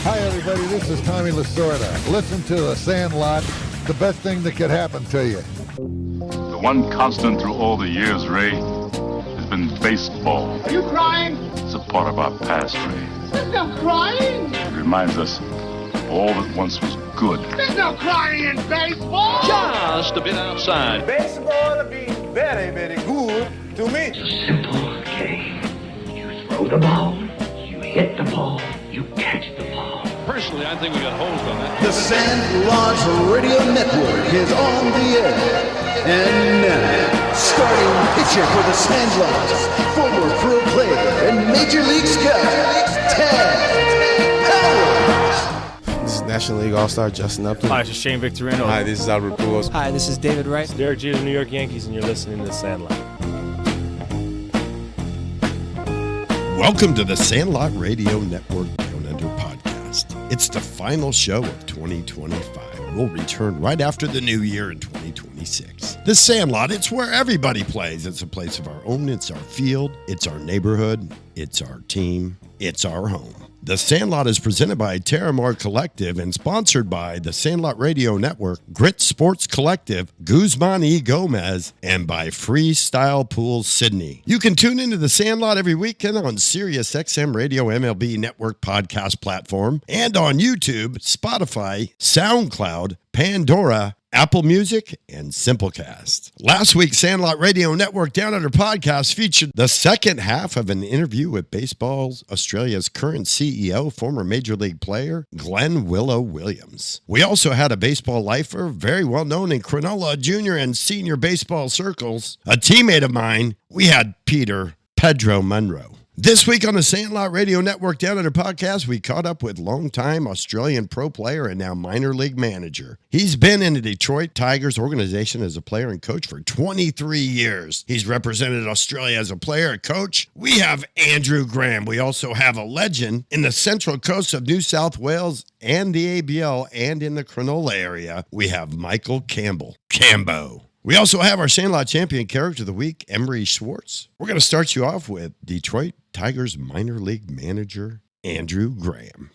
Hi, everybody. This is Tommy Lasorda. Listen to the Sandlot, the best thing that could happen to you. The one constant through all the years, Ray, has been baseball. Are you crying? It's a part of our past, Ray. There's no crying. It reminds us of all that once was good. There's no crying in baseball. Just a bit outside. Baseball will be very, very good to me. It's a simple game. You throw the ball, you hit the ball, you catch the ball. Personally, I think we got holes on that. The Sandlot Radio Network is on the air. And now, starting pitcher for the Sandlot, former pro player and Major League scout, Ted Howard. This is National League All-Star Justin Upton. Hi, this is Shane Victorino. Hi, this is Albert Pujols. Hi, this is David Wright. It's Derek Jeter of the New York Yankees, and you're listening to The Sandlot. Welcome to the Sandlot Radio Network Down Under podcast. It's the final show of 2025. We'll return right after the new year in 2026. The Sandlot, it's where everybody plays. It's a place of our own. It's our field. It's our neighborhood. It's our team. It's our home. The Sandlot is presented by Terramar Collective and sponsored by the Sandlot Radio Network, Grit Sports Collective, Guzman E. Gomez, and by Freestyle Pool Sydney. You can tune into the Sandlot every weekend on Sirius XM Radio MLB Network podcast platform and on YouTube, Spotify, SoundCloud, Pandora, Apple Music, and Simplecast. Last week's Sandlot Radio Network Down Under podcast featured the second half of an interview with Baseball's Australia's current CEO, former Major League player, Glenn Willow Williams. We also had a baseball lifer, very well known in Cronulla junior and senior baseball circles, a teammate of mine. We had Pedro Munro. This week on the Sandlot Radio Network Down Under podcast, we caught up with longtime Australian pro player and now minor league manager. He's been in the Detroit Tigers organization as a player and coach for 23 years. He's represented Australia as a player and coach. We have Andrew Graham. We also have a legend in the central coast of New South Wales and the ABL and in the Cronulla area. We have Michael Cambell, Cambo. We also have our Sandlot Champion Character of the Week, Emery Schwartz. We're going to start you off with Detroit Tigers minor league manager, Andrew Graham.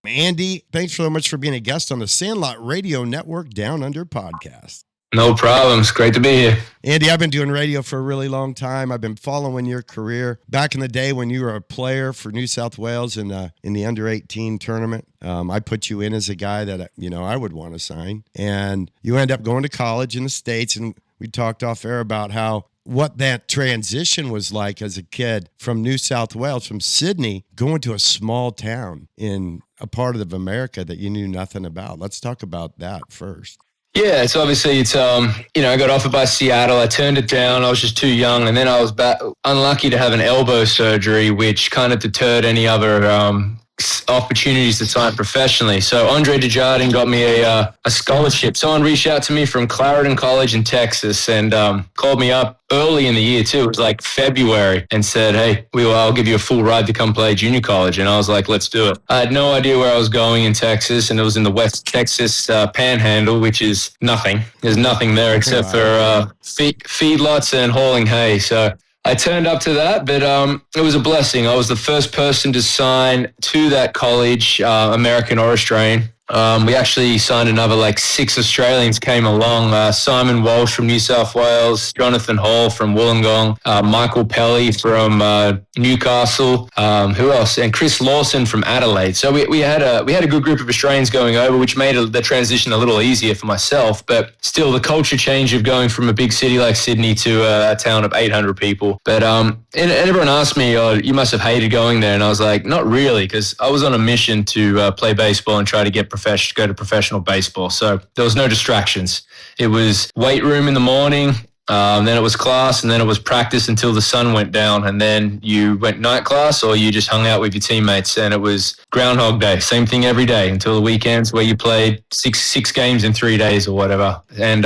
Andy, thanks so much for being a guest on the Sandlot Radio Network Down Under podcast. No problem. It's great to be here. Andy, I've been doing radio for a really long time. I've been following your career. Back in the day when you were a player for New South Wales in the under-18 tournament, I put you in as a guy that, I would want to sign. And you end up going to college in the States, and we talked off air about what that transition was like as a kid from New South Wales, from Sydney, going to a small town in a part of America that you knew nothing about. Let's talk about that first. Yeah, it's obviously, I got offered by Seattle. I turned it down. I was just too young. And then I was unlucky to have an elbow surgery, which kind of deterred any other opportunities to sign professionally. So Andre Desjardins got me a scholarship. Someone reached out to me from Clarendon College in Texas and called me up early in the year too. It was like February, and said, "Hey, I'll give you a full ride to come play junior college." And I was like, "Let's do it." I had no idea where I was going in Texas, and it was in the West Texas Panhandle, which is nothing. There's nothing there except for feedlots and hauling hay. So I turned up to that, but it was a blessing. I was the first person to sign to that college, American or Australian. We actually signed another 6 Australians came along. Simon Walsh from New South Wales, Jonathan Hall from Wollongong, Michael Pelly from Newcastle. Who else? And Chris Lawson from Adelaide. So we had a good group of Australians going over, which made the transition a little easier for myself. But still, the culture change of going from a big city like Sydney to a town of 800 people. But and everyone asked me, "Oh, you must have hated going there," and I was like, "Not really," because I was on a mission to play baseball and try to go to professional baseball. So there was no distractions. It was weight room in the morning, then it was class, and then it was practice until the sun went down, and then you went night class or you just hung out with your teammates, and it was Groundhog Day, same thing every day until the weekends where you played six games in 3 days or whatever. And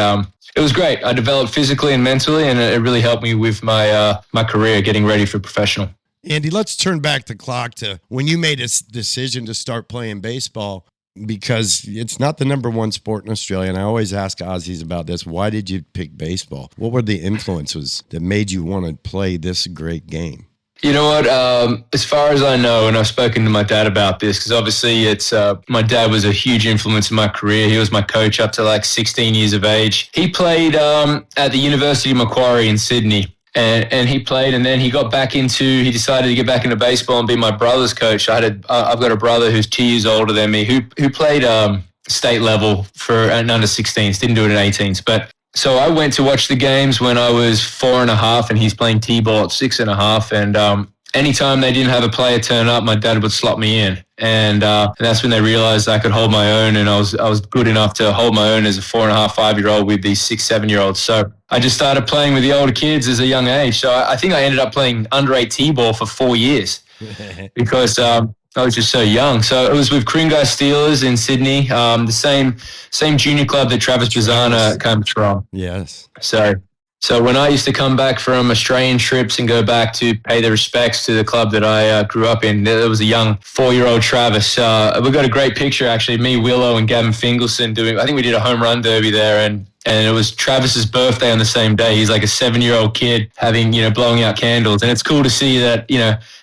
it was great. I developed physically and mentally, and it really helped me with my career getting ready for professional. Andy, let's turn back the clock to when you made a decision to start playing baseball, because it's not the number one sport in Australia. And I always ask Aussies about this. Why did you pick baseball? What were the influences that made you want to play this great game? You know what? As far as I know, and I've spoken to my dad about this, because obviously my dad was a huge influence in my career. He was my coach up to like 16 years of age. He played at the University of Macquarie in Sydney. And he played, and then he decided to get back into baseball and be my brother's coach. I've got a brother who's 2 years older than me who played state level for an under 16s, didn't do it at 18s. But so I went to watch the games when I was 4.5, and he's playing T-ball at 6.5. And anytime they didn't have a player turn up, my dad would slot me in. And that's when they realized I could hold my own, and I was good enough to hold my own as a 4.5, 5-year-old with these 6, 7-year-olds. So I just started playing with the older kids as a young age. So I think I ended up playing under 8 T-ball for 4 years because I was just so young. So it was with Kringai Steelers in Sydney, the same junior club that Travis Bazana comes from. Yes. So when I used to come back from Australian trips and go back to pay the respects to the club that I grew up in, there was a young 4-year-old Travis. We've got a great picture, actually, me, Willow, and Gavin Fingelson I think we did a home run derby there, and it was Travis's birthday on the same day. He's like a 7-year-old kid having, blowing out candles. And it's cool to see that,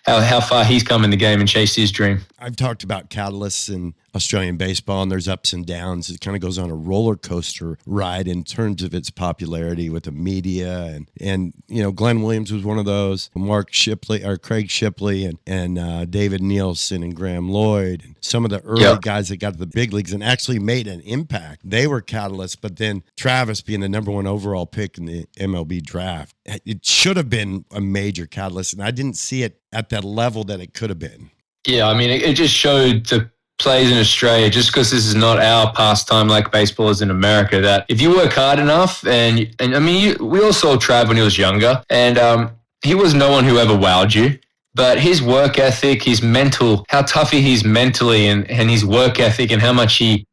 how far he's come in the game and chased his dream. I've talked about catalysts in Australian baseball, and there's ups and downs. It kind of goes on a roller coaster ride in terms of its popularity with the media. And Glenn Williams was one of those. Craig Shipley and David Nielsen and Graham Lloyd and some of the early guys that got to the big leagues and actually made an impact. They were catalysts, but then Travis being the number 1 overall pick in the MLB draft, it should have been a major catalyst, and I didn't see it at that level that it could have been. Yeah, I mean, it just showed the players in Australia, just because this is not our pastime like baseball is in America, that if you work hard enough, and I mean, we all saw Trav when he was younger, and he was no one who ever wowed you, but his work ethic, his mental, how tough he is mentally, and his work ethic, and how much he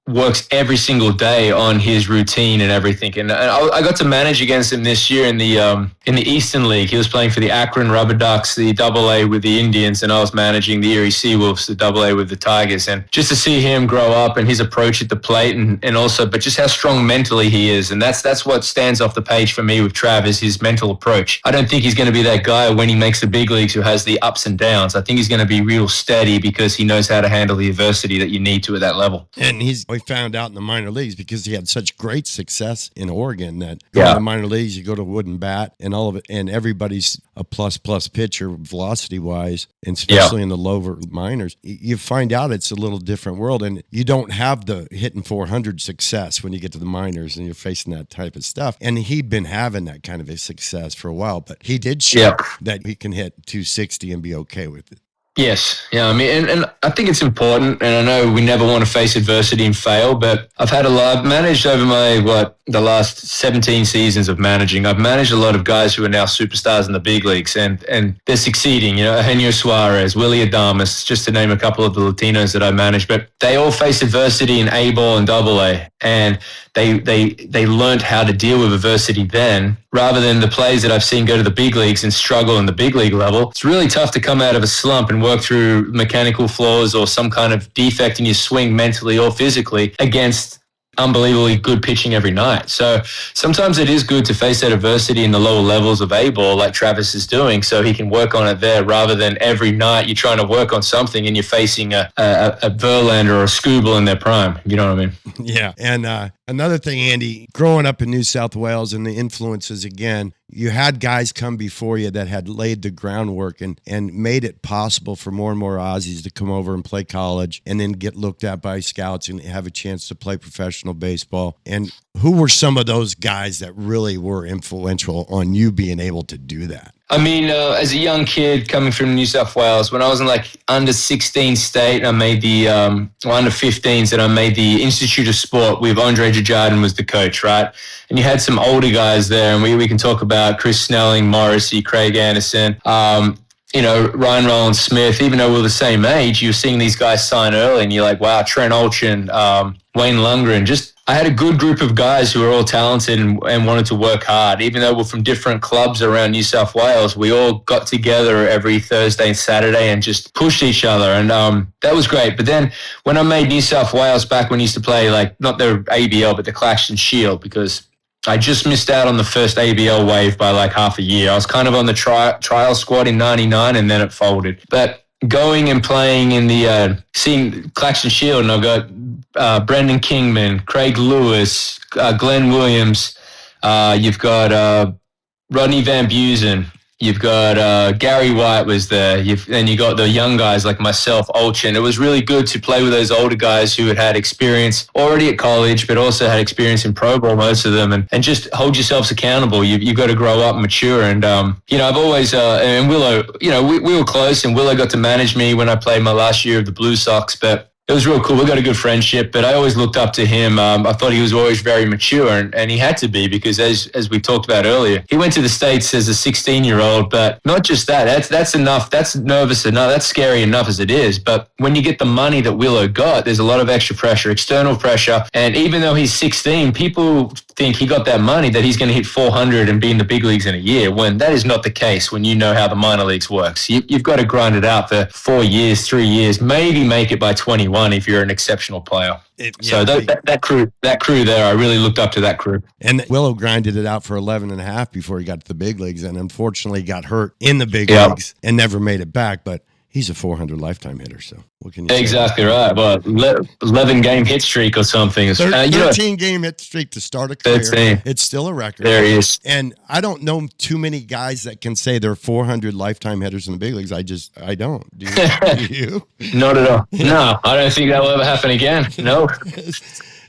works every single day on his routine and everything. And I got to manage against him this year in the Eastern League. He was playing for the Akron Rubber Ducks, the AA with the Indians, and I was managing the Erie Seawolves, the AA with the Tigers. And just to see him grow up and his approach at the plate, and also, but just how strong mentally he is. And that's what stands off the page for me with Trav, is his mental approach. I don't think he's going to be that guy when he makes the big leagues who has the ups and downs. I think he's going to be real steady because he knows how to handle the adversity that you need to at that level. And we found out in the minor leagues, because he had such great success in Oregon, that in the minor leagues, you go to wooden bat and all of it, and everybody's a plus pitcher velocity wise, and especially in the lower minors. You find out it's a little different world, and you don't have the hitting 400 success when you get to the minors and you're facing that type of stuff. And he'd been having that kind of a success for a while, but he did show that he can hit 260 and be okay with it. Yes. Yeah. I mean, and I think it's important, and I know we never want to face adversity and fail, but I've managed over the last 17 seasons of managing. I've managed a lot of guys who are now superstars in the big leagues, and they're succeeding, Eugenio Suarez, Willie Adames, just to name a couple of the Latinos that I managed, but they all face adversity in A-ball and AA, and they learned how to deal with adversity then, rather than the players that I've seen go to the big leagues and struggle in the big league level. It's really tough to come out of a slump and work through mechanical flaws or some kind of defect in your swing mentally or physically against unbelievably good pitching every night. So sometimes it is good to face that adversity in the lower levels of A-ball like Travis is doing, so he can work on it there, rather than every night you're trying to work on something and you're facing a Verlander or a Scooble in their prime. You know what I mean? Yeah. And another thing, Andy, growing up in New South Wales and the influences again, you had guys come before you that had laid the groundwork and made it possible for more and more Aussies to come over and play college and then get looked at by scouts and have a chance to play professional baseball. And who were some of those guys that really were influential on you being able to do that? I mean, as a young kid coming from New South Wales, when I was in under 16 state, I made the under 15s, and I made the Institute of Sport with Andre Jajardin was the coach, right? And you had some older guys there, and we can talk about Chris Snelling, Morrissey, Craig Anderson, Ryan Rollins Smith. Even though we're the same age, you're seeing these guys sign early, and you're like, wow, Trent Olchin, Wayne Lundgren, I had a good group of guys who were all talented and wanted to work hard. Even though we're from different clubs around New South Wales, we all got together every Thursday and Saturday and just pushed each other. And that was great. But then when I made New South Wales back when I used to play, not the ABL, but the Claxton Shield, because I just missed out on the first ABL wave by like half a year. I was kind of on the trial squad in 99 and then it folded. But going and playing in the seeing Claxton Shield, and I've got Brendan Kingman, Craig Lewis, Glenn Williams. You've got Rodney Van Busen. You've got Gary White was there. And you got the young guys like myself, Olchin. It was really good to play with those older guys who had experience already at college, but also had experience in pro ball, most of them, and just hold yourselves accountable. You've got to grow up and mature. And, I've always, and Willow, we were close, and Willow got to manage me when I played my last year of the Blue Sox, but it was real cool. We got a good friendship, but I always looked up to him. I thought he was always very mature, and he had to be because, as we talked about earlier, he went to the States as a 16-year-old. But not just that. That's enough. That's nervous enough. That's scary enough as it is. But when you get the money that Willow got, there's a lot of extra pressure, external pressure. And even though he's 16, people think he got that money that he's going to hit 400 and be in the big leagues in a year, when that is not the case when you know how the minor leagues works. You've got to grind it out for 4 years, 3 years, maybe make it by 21 if you're an exceptional player. That crew there, I really looked up to that crew. And Willow grinded it out for 11 and a half before he got to the big leagues, and unfortunately got hurt in the big leagues and never made it back. But he's a 400 lifetime hitter, so what can you say? Exactly right. Well, 11-game hit streak or something. 13-game hit streak to start a career. 13. It's still a record. There he is. And I don't know too many guys that can say they're 400 lifetime hitters in the big leagues. I don't. Do you? Not at all. No, I don't think that will ever happen again. No.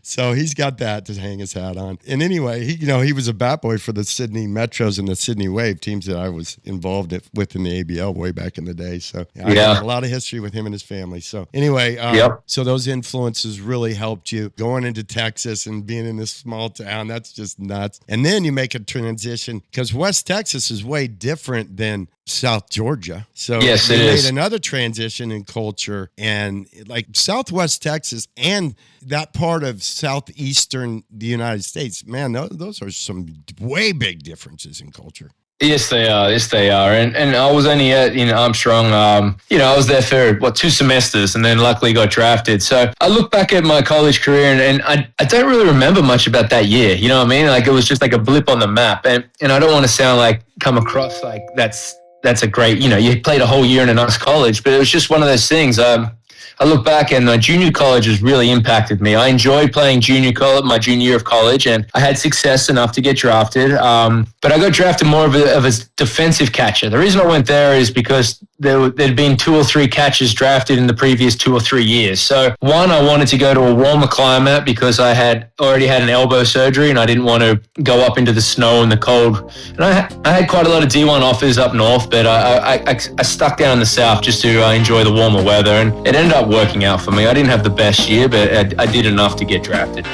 So he's got that to hang his hat on. And anyway, he was a bat boy for the Sydney Metros and the Sydney Wave, teams that I was involved with in the ABL way back in the day. So I got a lot of history with him and his family. So anyway, so those influences really helped you going into Texas and being in this small town. That's just nuts. And then you make a transition because West Texas is way different than South Georgia. So yes, you made is. Another transition in culture, and like Southwest Texas and that part of southeastern the United States, man, those are some way big differences in culture. Yes, they are. Yes, they are. And I was only at Armstrong. I was there for 2 semesters, and then luckily got drafted. So I look back at my college career, and I don't really remember much about that year. You know what I mean? Like it was just like a blip on the map. And I don't want to come across like that's a great, you played a whole year in a nice college, but it was just one of those things. I look back and junior college has really impacted me. I enjoyed playing junior college, my junior year of college, and I had success enough to get drafted. But I got drafted more of a defensive catcher. The reason I went there is because there'd been 2 or 3 catchers drafted in the previous 2 or 3 years. So one, I wanted to go to a warmer climate because I had already had an elbow surgery and I didn't want to go up into the snow and the cold. And I had quite a lot of D1 offers up north, but I stuck down in the south just to enjoy the warmer weather, and it ended up working out for me. I didn't have the best year, but I did enough to get drafted.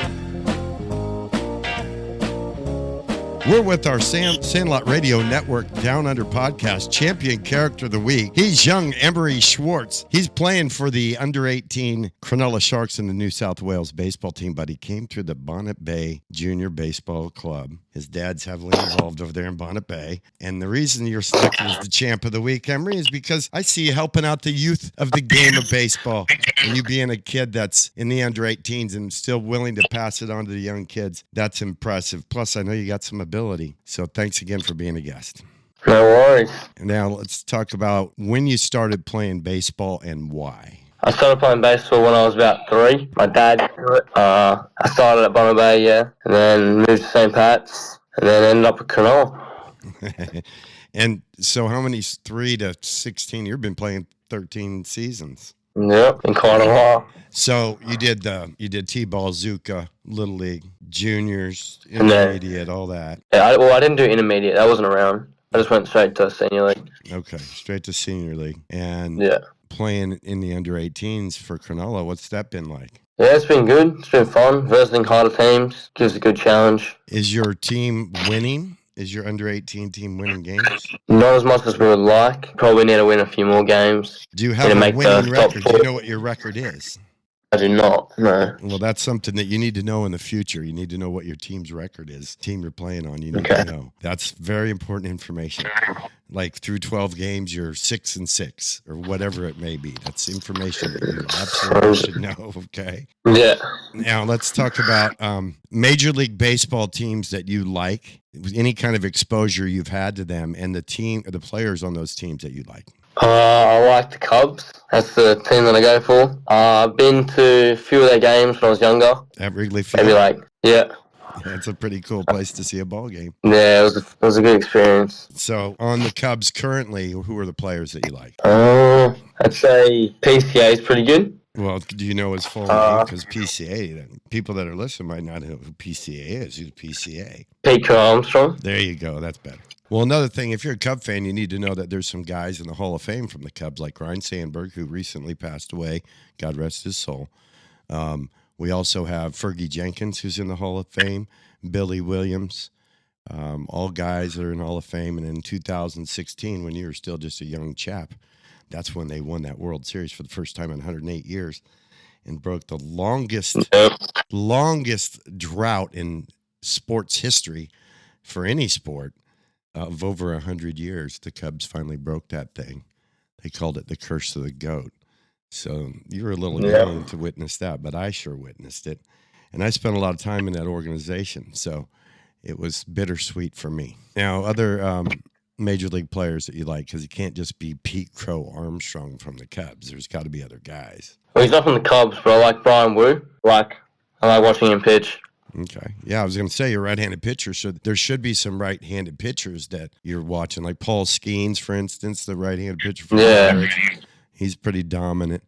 We're with our Sandlot Radio Network Down Under podcast champion character of the week. He's young Emery Schwartz. He's playing for the under-18 Cronulla Sharks in the New South Wales baseball team, but he came through the Bonnet Bay Junior Baseball Club. His dad's heavily involved over there in Bonnet Bay. And the reason you're selected as the champ of the week, Emery, is because I see you helping out the youth of the game of baseball. And you being a kid that's in the under-18s and still willing to pass it on to the young kids, that's impressive. Plus, I know you got some ability. So thanks again for being a guest. No worries. Now let's talk about when you started playing baseball and why. I started playing baseball when I was about 3. My dad did it. I started at Bonnet Bay, and then moved to St. Pat's, and then ended up at Cronulla. And so how many 3 to 16? You've been playing 13 seasons. Yep, in quite a while. So you did T-ball, JUCO, Little League, juniors, intermediate, all that. Yeah, I didn't do intermediate. That wasn't around. I just went straight to senior league. Okay, straight to senior league. And playing in the under-18s for Cronulla, what's that been like? Yeah, it's been good. It's been fun. Versing harder teams gives a good challenge. Is your team winning? Is your under-18 team winning games? Not as much as we would like. Probably need to win a few more games. Do you have a winning record? Do you know what your record is? I do not, no. Well, that's something that you need to know in the future. You need to know what your team's record is, team you're playing on. You need to know. That's very important information. Like through 12 games, you're 6-6 or whatever it may be. That's information that you absolutely should know, okay? Yeah. Now, let's talk about Major League Baseball teams that you like, any kind of exposure you've had to them, and the players on those teams that you like. I like the Cubs. That's the team that I go for. I've been to a few of their games when I was younger. At Wrigley Field? Maybe yeah. That's a pretty cool place to see a ball game. Yeah, it was a good experience. So, on the Cubs currently, who are the players that you like? I'd say PCA is pretty good. Well, do you know his full name? Because PCA, people that are listening might not know who PCA is. Who's PCA? Peter Armstrong. There you go. That's better. Well, another thing, if you're a Cub fan, you need to know that there's some guys in the Hall of Fame from the Cubs, like Ryne Sandberg, who recently passed away. God rest his soul. We also have Fergie Jenkins, who's in the Hall of Fame, Billy Williams, all guys that are in the Hall of Fame. And in 2016, when you were still just a young chap, that's when they won that World Series for the first time in 108 years and broke the longest drought in sports history for any sport of over 100 years. The Cubs finally broke that thing. They called it the curse of the goat. So you were a little young to witness that, but I sure witnessed it. And I spent a lot of time in that organization, so it was bittersweet for me. Now, other Major League players that you like, because you can't just be Pete Crow Armstrong from the Cubs. There's got to be other guys. Well, he's not from the Cubs, but I like Brian Wu. I like watching him pitch. Okay. Yeah, I was going to say you're a right-handed pitcher, so there should be some right-handed pitchers that you're watching, like Paul Skeens, for instance, the right-handed pitcher from the Pirates. He's pretty dominant.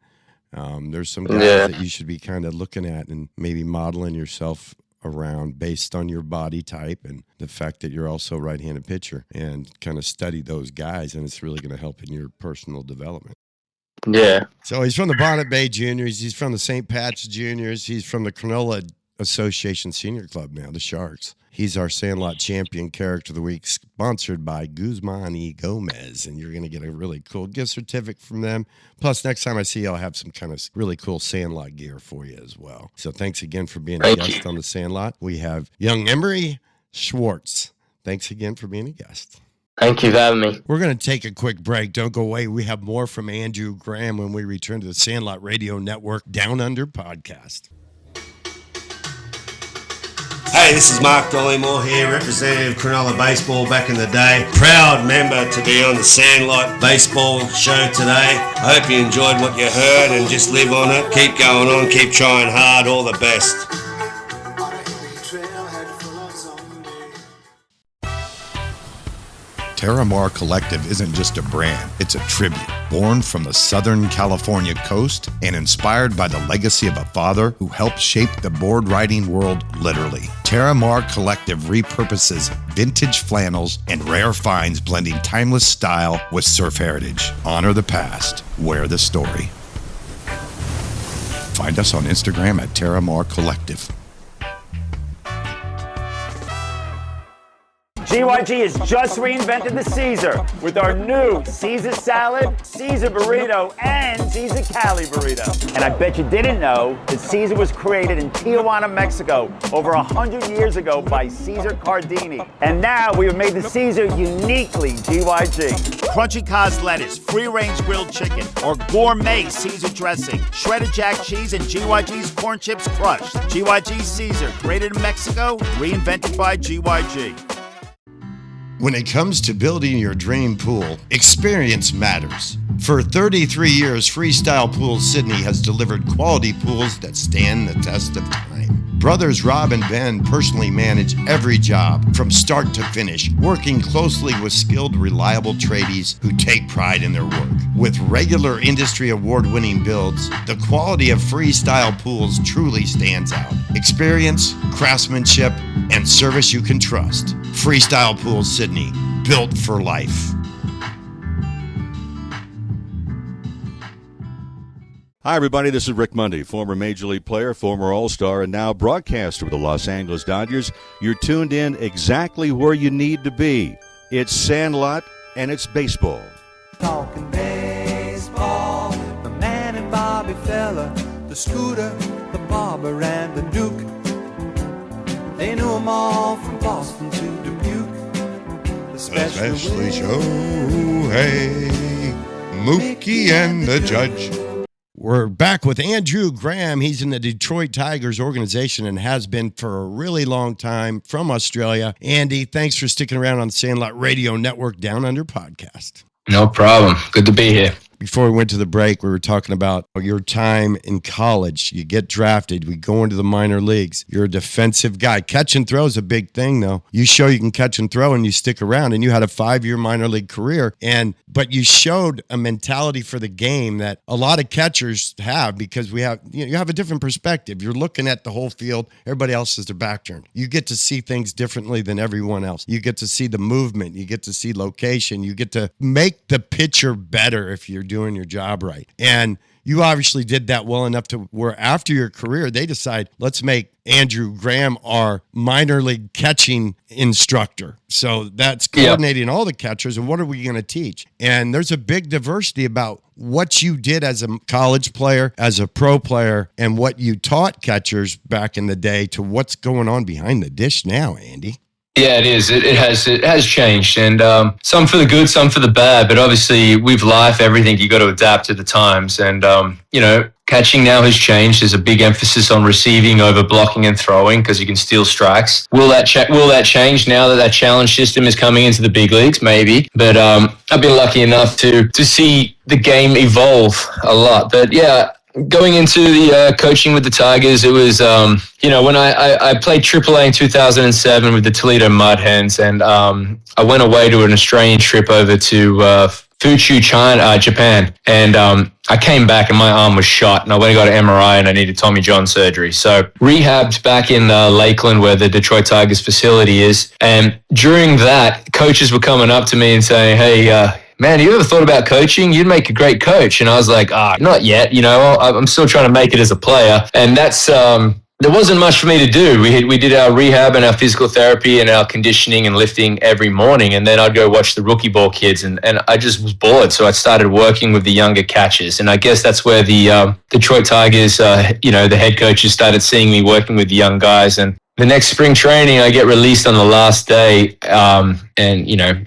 There's some guys that you should be kind of looking at and maybe modeling yourself around based on your body type and the fact that you're also a right-handed pitcher, and kind of study those guys, and it's really going to help in your personal development. Yeah. So he's from the Bonnet Bay Juniors. He's from the St. Pat's Juniors. He's from the Cronulla Association Senior Club now, the Sharks. He's our Sandlot Champion Character of the Week, sponsored by Guzman y Gomez, and you're going to get a really cool gift certificate from them. Plus, next time I see you, I'll have some kind of really cool Sandlot gear for you as well. So thanks again for being a guest on the Sandlot. We have young Emery Schwartz. Thanks again for being a guest. Thank you for having me. We're going to take a quick break. Don't go away. We have more from Andrew Graham when we return to the Sandlot Radio Network Down Under podcast. Hey, this is Mark Dollymore here, representative of Cronulla Baseball back in the day. Proud member to be on the Sandlot Baseball show today. I hope you enjoyed what you heard and just live on it. Keep going on, keep trying hard. All the best. Terramar Collective isn't just a brand, it's a tribute. Born from the Southern California coast and inspired by the legacy of a father who helped shape the board riding world literally. Terramar Collective repurposes vintage flannels and rare finds, blending timeless style with surf heritage. Honor the past, wear the story. Find us on Instagram at Terramar Collective. GYG has just reinvented the Caesar with our new Caesar salad, Caesar burrito, and Caesar Cali burrito. And I bet you didn't know that Caesar was created in Tijuana, Mexico, over 100 years ago by Caesar Cardini. And now we have made the Caesar uniquely GYG. Crunchy Cos lettuce, free-range grilled chicken, or gourmet Caesar dressing, shredded jack cheese, and GYG's corn chips crushed. GYG Caesar, created in Mexico, reinvented by GYG. When it comes to building your dream pool, experience matters. For 33 years, Freestyle Pools Sydney has delivered quality pools that stand the test of time. Brothers Rob and Ben personally manage every job from start to finish, working closely with skilled, reliable tradies who take pride in their work. With regular industry award-winning builds, the quality of Freestyle Pools truly stands out. Experience, craftsmanship, and service you can trust. Freestyle Pools Sydney, built for life. Hi, everybody. This is Rick Mundy, former Major League player, former All-Star, and now broadcaster with the Los Angeles Dodgers. You're tuned in exactly where you need to be. It's Sandlot, and it's baseball. Talking baseball, the man and Bobby Fella, the Scooter, the Barber, and the Duke. They knew them all from Boston to Dubuque. Especially Shohei, Mookie, and the Judge. We're back with Andrew Graham. He's in the Detroit Tigers organization and has been for a really long time from Australia. Andy, thanks for sticking around on the Sandlot Radio Network Down Under podcast. No problem. Good to be here. Before we went to the break, we were talking about your time in college. You get drafted. We go into the minor leagues. You're a defensive guy. Catch and throw is a big thing, though. You show you can catch and throw, and you stick around. And you had a 5-year minor league career. But you showed a mentality for the game that a lot of catchers have, because you have a different perspective. You're looking at the whole field. Everybody else has their back turned. You get to see things differently than everyone else. You get to see the movement. You get to see location. You get to make the pitcher better if you're doing your job right. And you obviously did that well enough to where after your career, they decide, let's make Andrew Graham our minor league catching instructor. So that's coordinating all the catchers, and what are we going to teach? And there's a big diversity about what you did as a college player, as a pro player, and what you taught catchers back in the day to what's going on behind the dish now, Andy. Yeah, it is. It has changed, and some for the good, some for the bad. But obviously, with life, everything, you got to adapt to the times. And catching now has changed. There's a big emphasis on receiving over blocking and throwing because you can steal strikes. Will that change now that challenge system is coming into the big leagues? Maybe. But I've been lucky enough to see the game evolve a lot. But yeah. Going into the coaching with the Tigers, it was, when I played AAA in 2007 with the Toledo Mud Hens, and I went away to an Australian trip over to Fuchu, Japan, and I came back and my arm was shot, and I went and got an MRI, and I needed Tommy John surgery. So rehabbed back in Lakeland, where the Detroit Tigers facility is, and during that, coaches were coming up to me and saying, hey, man, you ever thought about coaching? You'd make a great coach. And I was like, not yet. I'm still trying to make it as a player. And that's, there wasn't much for me to do. We did our rehab and our physical therapy and our conditioning and lifting every morning. And then I'd go watch the rookie ball kids. And I just was bored. So I started working with the younger catchers. And I guess that's where the Detroit Tigers, the head coaches started seeing me working with the young guys. And the next spring training, I get released on the last day, and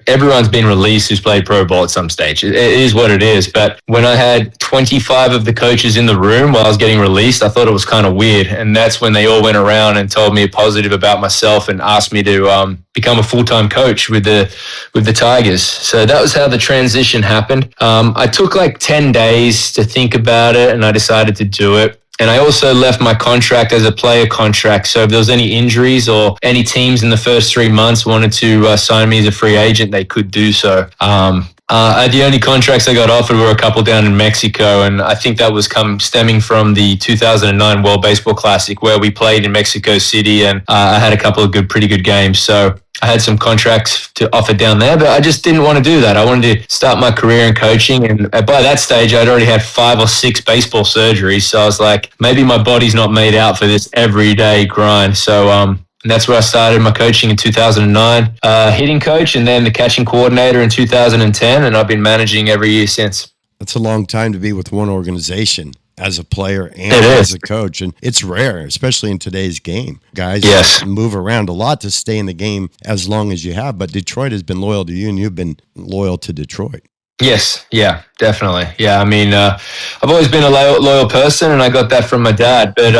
everyone's been released who's played pro ball at some stage. It is what it is. But when I had 25 of the coaches in the room while I was getting released, I thought it was kind of weird. And that's when they all went around and told me a positive about myself and asked me to become a full-time coach with the Tigers. So that was how the transition happened. I took like 10 days to think about it, and I decided to do it. And I also left my contract as a player contract. So if there was any injuries or any teams in the first 3 months wanted to sign me as a free agent, they could do so. The only contracts I got offered were a couple down in Mexico, and I think that was stemming from the 2009 World Baseball Classic, where we played in Mexico City, and I had a couple of pretty good games. So I had some contracts to offer down there, but I just didn't want to do that. I wanted to start my career in coaching, and by that stage, I'd already had 5 or 6 baseball surgeries. So I was like, maybe my body's not made out for this everyday grind. So and that's where I started my coaching in 2009, hitting coach, and then the catching coordinator in 2010, and I've been managing every year since. That's a long time to be with one organization as a player and as a coach, and it's rare, especially in today's game. Guys move around a lot to stay in the game as long as you have, but Detroit has been loyal to you, and you've been loyal to Detroit. Yes, yeah, definitely. Yeah, I mean, I've always been a loyal person, and I got that from my dad. But,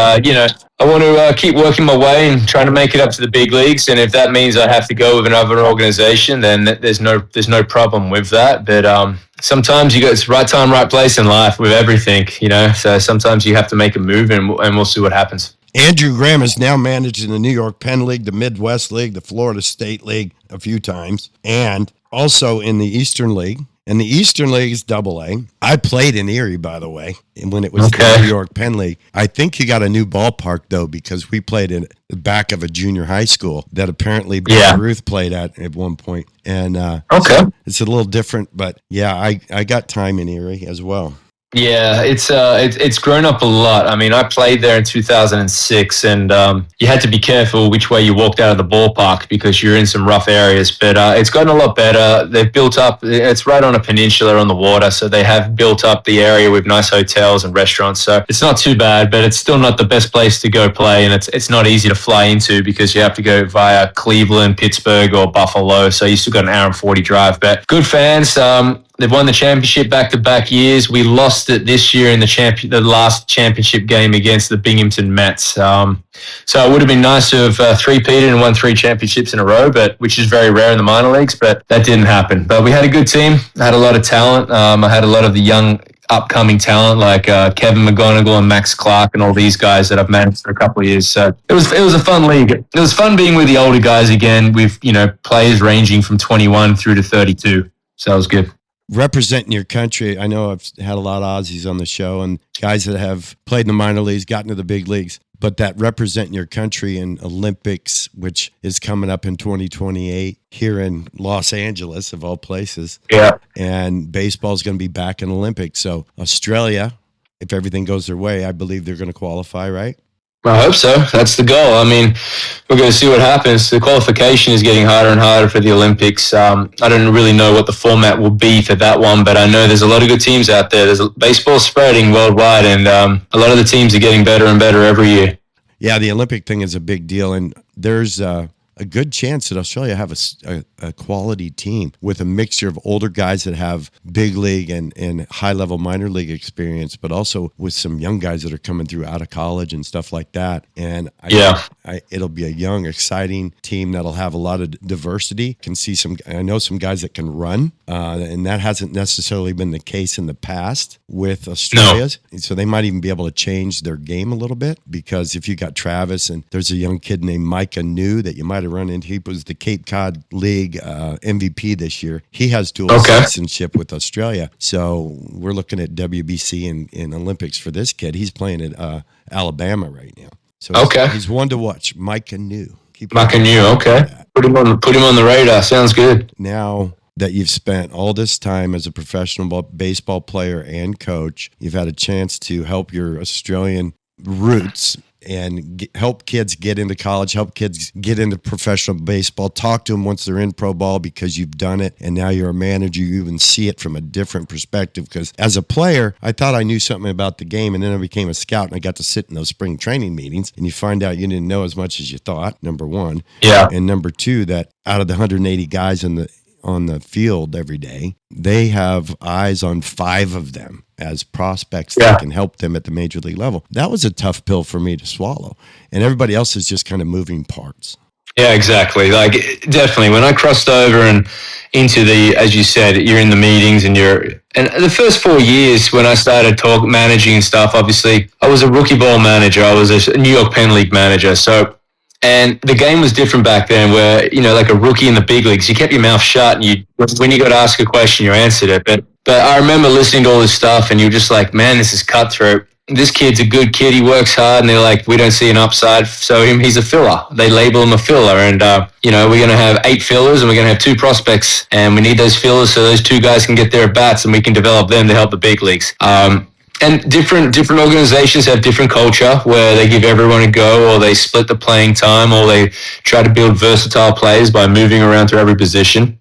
I want to keep working my way and trying to make it up to the big leagues. And if that means I have to go with another organization, then there's no problem with that. But sometimes it's right time, right place in life with everything, So sometimes you have to make a move, and we'll see what happens. Andrew Graham is now managed in the New York Penn League, the Midwest League, the Florida State League a few times, and also in the Eastern League. And the Eastern League is AA. I played in Erie, by the way, when it was the New York Penn League. I think you got a new ballpark, though, because we played in the back of a junior high school that apparently Babe Ruth played at one point. And so it's a little different, but yeah, I got time in Erie as well. Yeah, it's grown up a lot. I mean, I played there in 2006, and you had to be careful which way you walked out of the ballpark because you're in some rough areas. But it's gotten a lot better. They've built up. It's right on a peninsula on the water, so they have built up the area with nice hotels and restaurants. So it's not too bad, but it's still not the best place to go play, and it's not easy to fly into because you have to go via Cleveland, Pittsburgh, or Buffalo. So you still got an hour and 40 drive. But good fans. They've won the championship back-to-back years. We lost it this year in the last championship game against the Binghamton Mets. So it would have been nice to have three-peated and won 3 championships in a row, which is very rare in the minor leagues, but that didn't happen. But we had a good team. I had a lot of talent. I had a lot of the young upcoming talent like Kevin McGonigal and Max Clark and all these guys that I've managed for a couple of years. So it was a fun league. It was fun being with the older guys again with, players ranging from 21 through to 32. So that was good. Representing your country, I know I've had a lot of Aussies on the show and guys that have played in the minor leagues, gotten to the big leagues, but that representing your country in Olympics, which is coming up in 2028 here in Los Angeles, of all places. Yeah. And baseball is going to be back in Olympics. So Australia, if everything goes their way, I believe they're going to qualify, right? I hope so. That's the goal. I mean, we're going to see what happens. The qualification is getting harder and harder for the Olympics. I don't really know what the format will be for that one, but I know there's a lot of good teams out there. Baseball spreading worldwide, and a lot of the teams are getting better and better every year. Yeah, the Olympic thing is a big deal, and there's a good chance that Australia have a quality team with a mixture of older guys that have big league and high-level minor league experience, but also with some young guys that are coming through out of college and stuff like that. And it'll be a young, exciting team that'll have a lot of diversity. I know some guys that can run, and that hasn't necessarily been the case in the past with Australia. No. So they might even be able to change their game a little bit, because if you got Travis and there's a young kid named Micah New that you might have run into. He was the Cape Cod League MVP this year. He has dual citizenship with Australia. So we're looking at WBC and Olympics for this kid. He's playing at Alabama right now. So he's one to watch. Micah New. Micah New, okay. Put him on the radar. Sounds good. Now that you've spent all this time as a professional baseball player and coach, you've had a chance to help your Australian roots and help kids get into college, help kids get into professional baseball, talk to them once they're in pro ball because you've done it, and now you're a manager. You even see it from a different perspective, because as a player, I thought I knew something about the game, and then I became a scout, and I got to sit in those spring training meetings, and you find out you didn't know as much as you thought, number one. Yeah. And number two, that out of the 180 guys on the field every day, they have eyes on 5 of them as prospects that can help them at the major league level. That was a tough pill for me to swallow. And everybody else is just kind of moving parts. Yeah, exactly. Like, definitely. When I crossed over and into as you said, you're in the meetings and the first 4 years when I started managing and stuff, obviously, I was a rookie ball manager. I was a New York Penn League manager. And the game was different back then where, like a rookie in the big leagues, you kept your mouth shut and when you got to ask a question, you answered it. But I remember listening to all this stuff and you're just like, man, this is cutthroat. This kid's a good kid. He works hard. And they're like, we don't see an upside. So he's a filler. They label him a filler. And, we're going to have 8 fillers and we're going to have 2 prospects. And we need those fillers so those 2 guys can get their at-bats and we can develop them to help the big leagues. And different organizations have different culture where they give everyone a go, or they split the playing time, or they try to build versatile players by moving around through every position.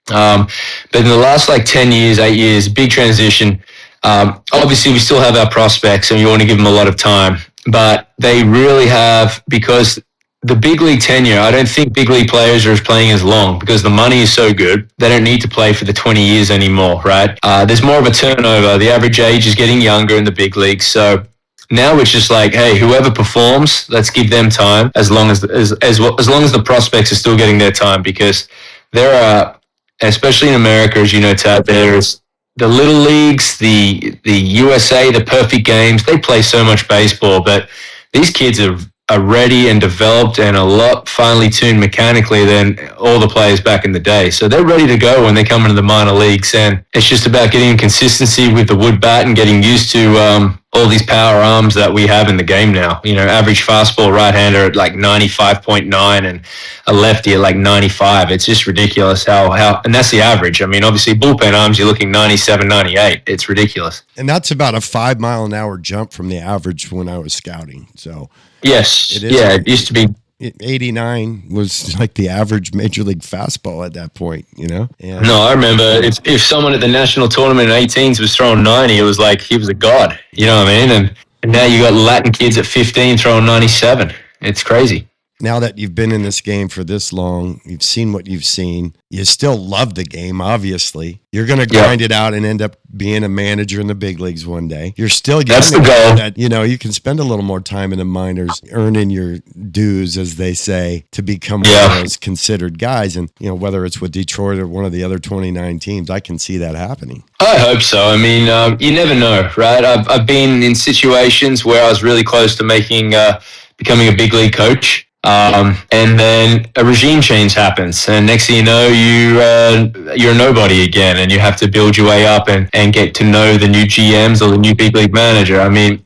But in the last 10 years, 8 years, big transition. Obviously, we still have our prospects and you want to give them a lot of time. But they really have, because the big league tenure, I don't think big league players are playing as long because the money is so good. They don't need to play for the 20 years anymore, right? There's more of a turnover. The average age is getting younger in the big leagues. So now it's just like, hey, whoever performs, let's give them time as long as the prospects are still getting their time, because there are, especially in America, as you know, Tad, there's the little leagues, the USA, the perfect games. They play so much baseball, but these kids are ready and developed and a lot finely tuned mechanically than all the players back in the day. So they're ready to go when they come into the minor leagues, and it's just about getting consistency with the wood bat and getting used to all these power arms that we have in the game now. You know, average fastball right-hander at like 95.9 and a lefty at like 95. It's just ridiculous how and that's the average. I mean, obviously bullpen arms, you're looking 97, 98. It's ridiculous. And that's about a 5 mile an hour jump from the average when I was scouting. So yes, it used to be. 89 was like the average major league fastball at that point, you know? And no, I remember if someone at the national tournament in 18s was throwing 90, it was like he was a god. You know what I mean? And now you got Latin kids at 15 throwing 97. It's crazy. Now that you've been in this game for this long, you've seen what you've seen. You still love the game, obviously. You're going to grind it out and end up being a manager in the big leagues one day. You're still young. That's the goal. That, you know, you can spend a little more time in the minors, earning your dues, as they say, to become one of those considered guys. And, you know, whether it's with Detroit or one of the other 29 teams, I can see that happening. I hope so. I mean, you never know, right? I've been in situations where I was really close to becoming a big league coach. And then a regime change happens, and next thing you know, you're a nobody again, and you have to build your way up and get to know the new GMs or the new big league manager. I mean,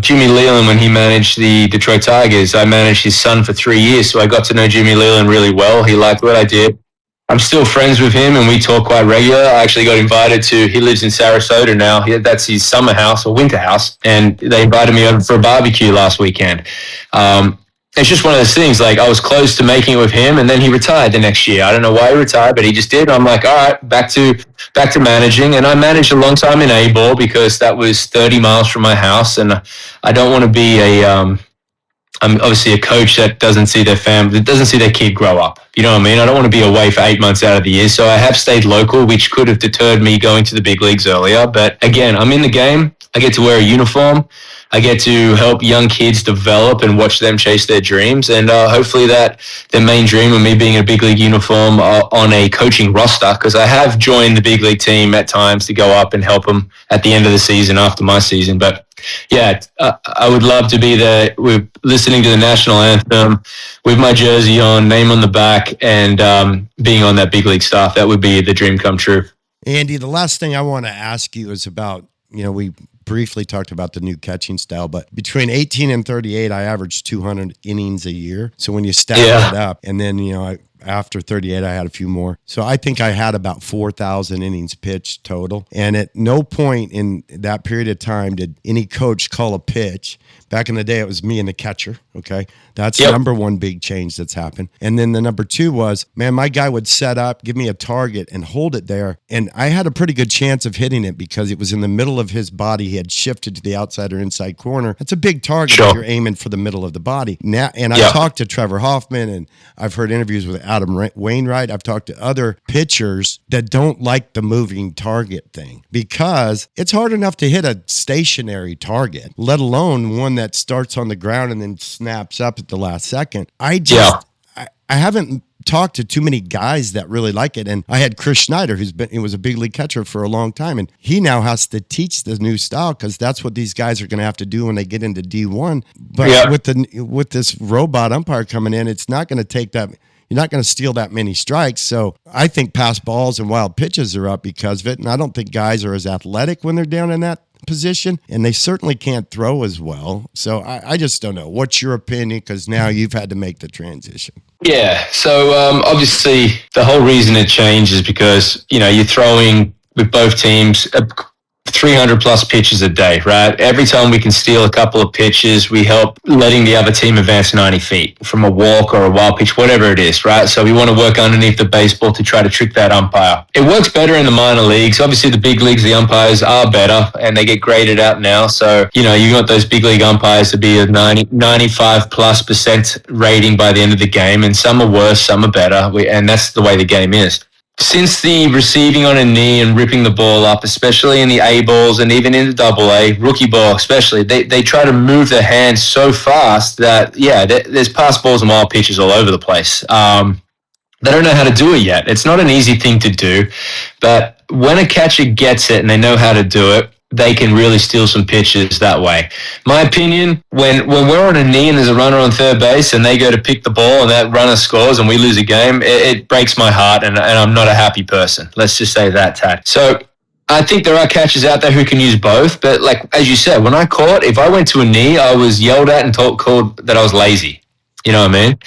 Jimmy Leland, when he managed the Detroit Tigers, I managed his son for 3 years, so I got to know Jimmy Leland really well. He liked what I did. I'm still friends with him, and we talk quite regular. I actually got invited he lives in Sarasota now. That's his summer house or winter house, and they invited me over for a barbecue last weekend. It's just one of those things, like I was close to making it with him, and then he retired the next year. I don't know why he retired, but he just did. I'm like, all right, back to managing. And I managed a long time in A-ball because that was 30 miles from my house, and I don't want to be I'm obviously a coach that doesn't see their family, that doesn't see their kid grow up. You know what I mean? I don't want to be away for 8 months out of the year. So I have stayed local, which could have deterred me going to the big leagues earlier. But again, I'm in the game. I get to wear a uniform. I get to help young kids develop and watch them chase their dreams. And hopefully that their main dream of me being in a big league uniform on a coaching roster, because I have joined the big league team at times to go up and help them at the end of the season after my season. But yeah, I would love to be there with listening to the national anthem with my jersey on, name on the back, and being on that big league staff. That would be the dream come true. Andy, the last thing I want to ask you is about, you know, we briefly talked about the new catching style, but between 18 and 38, I averaged 200 innings a year. So when you stack that up, and then, you know, after 38, I had a few more. So I think I had about 4,000 innings pitched total. And at no point in that period of time did any coach call a pitch. Back in the day, it was me and the catcher, okay? That's the number one big change that's happened. And then the number two was, man, my guy would set up, give me a target, and hold it there. And I had a pretty good chance of hitting it because it was in the middle of his body. He had shifted to the outside or inside corner. That's a big target if you're aiming for the middle of the body. Now, and I've talked to Trevor Hoffman, and I've heard interviews with Adam Wainwright. I've talked to other pitchers that don't like the moving target thing because it's hard enough to hit a stationary target, let alone one that starts on the ground and then snaps up at the last second. I haven't talked to too many guys that really like it. And I had Chris Schneider, he was a big league catcher for a long time. And he now has to teach the new style because that's what these guys are going to have to do when they get into D1. But with this robot umpire coming in, it's not going to take that. You're not going to steal that many strikes. So I think pass balls and wild pitches are up because of it. And I don't think guys are as athletic when they're down in that position, and they certainly can't throw as well. So I just don't know. What's your opinion? Because now you've had to make the transition. Yeah. So obviously the whole reason it changed is because, you know, you're throwing with both teams 300 plus pitches a day, right? Every time we can steal a couple of pitches, we help letting the other team advance 90 feet from a walk or a wild pitch, whatever it is, right? So we want to work underneath the baseball to try to trick that umpire. It works better in the minor leagues. Obviously, the big leagues, the umpires are better and they get graded out now. So, you know, you want those big league umpires to be a 95+% rating by the end of the game. And some are worse, some are better. And that's the way the game is. Since the receiving on a knee and ripping the ball up, especially in the A balls and even in the AA, rookie ball especially, they try to move their hands so fast that, there's pass balls and wild pitches all over the place. They don't know how to do it yet. It's not an easy thing to do, but when a catcher gets it and they know how to do it, they can really steal some pitches that way. My opinion, when we're on a knee and there's a runner on third base and they go to pick the ball and that runner scores and we lose a game, it breaks my heart and I'm not a happy person. Let's just say that, Tad. So I think there are catchers out there who can use both, but like as you said, when I caught, if I went to a knee, I was yelled at and called that I was lazy. You know what I mean?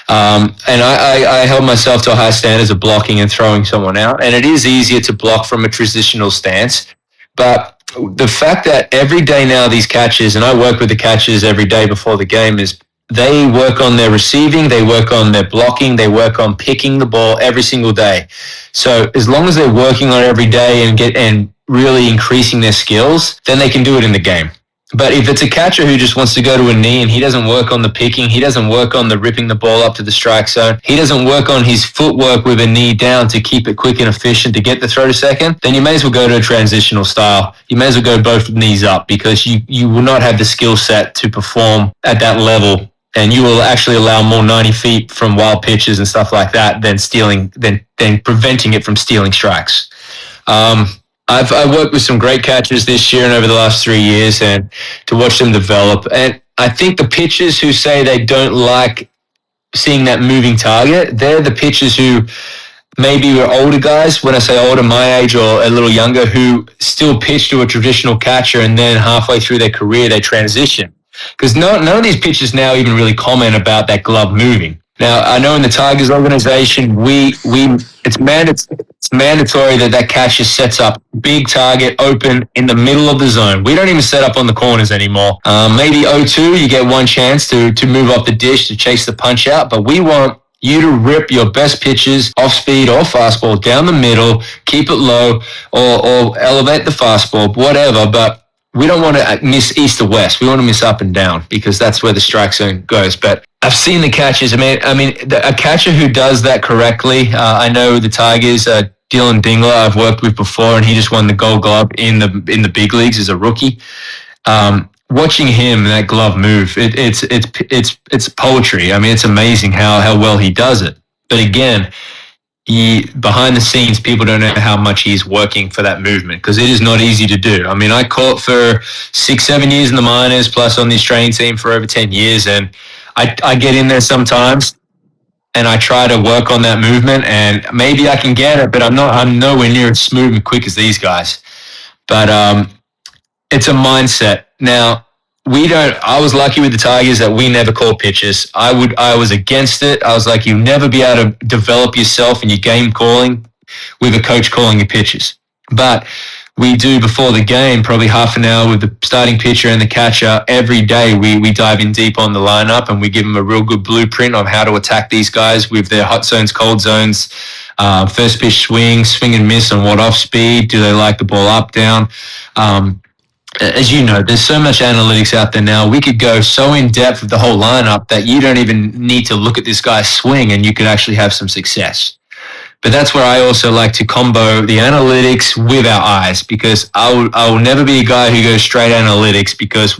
And I held myself to a high standards of blocking and throwing someone out, and it is easier to block from a transitional stance. But the fact that every day now these catchers, and I work with the catchers every day before the game, is they work on their receiving, they work on their blocking, they work on picking the ball every single day. So as long as they're working on it every day and really increasing their skills, then they can do it in the game. But if it's a catcher who just wants to go to a knee and he doesn't work on the picking, he doesn't work on the ripping the ball up to the strike zone, he doesn't work on his footwork with a knee down to keep it quick and efficient to get the throw to second, then you may as well go to a transitional style. You may as well go both knees up, because you will not have the skill set to perform at that level, and you will actually allow more 90 feet from wild pitches and stuff like that than preventing it from stealing strikes. I've worked with some great catchers this year and over the last 3 years, and to watch them develop. And I think the pitchers who say they don't like seeing that moving target, they're the pitchers who maybe were older guys. When I say older, my age or a little younger, who still pitch to a traditional catcher, and then halfway through their career they transition. Because none of these pitchers now even really comment about that glove moving. Now, I know in the Tigers organization, it's mandatory that catcher sets up big target open in the middle of the zone. We don't even set up on the corners anymore. Maybe 0-2, you get one chance to move off the dish to chase the punch out, but we want you to rip your best pitches off speed or fastball down the middle, keep it low, or elevate the fastball, whatever, but we don't want to miss east or west. We want to miss up and down, because that's where the strike zone goes. But I've seen the catchers. I mean, a catcher who does that correctly. I know the Tigers. Dylan Dingler, I've worked with before, and he just won the Gold Glove in the big leagues as a rookie. Watching him, that glove move, it's poetry. I mean, it's amazing how well he does it. But again, behind the scenes, people don't know how much he's working for that movement, because it is not easy to do. I mean, I caught for 6-7 years in the minors, plus on the Australian team for over 10 years, and I get in there sometimes and I try to work on that movement, and maybe I can get it, but I'm nowhere near as smooth and quick as these guys. But it's a mindset. Now, I was lucky with the Tigers that we never called pitches. I was against it. I was like, you'll never be able to develop yourself in your game calling with a coach calling your pitches. But we do, before the game, probably half an hour with the starting pitcher and the catcher. Every day we dive in deep on the lineup, and we give them a real good blueprint of how to attack these guys with their hot zones, cold zones, first pitch swing and miss, and what off speed. Do they like the ball up, down? As you know, there's so much analytics out there now. We could go so in depth with the whole lineup that you don't even need to look at this guy's swing, and you could actually have some success. But that's where I also like to combo the analytics with our eyes, because I will never be a guy who goes straight analytics, because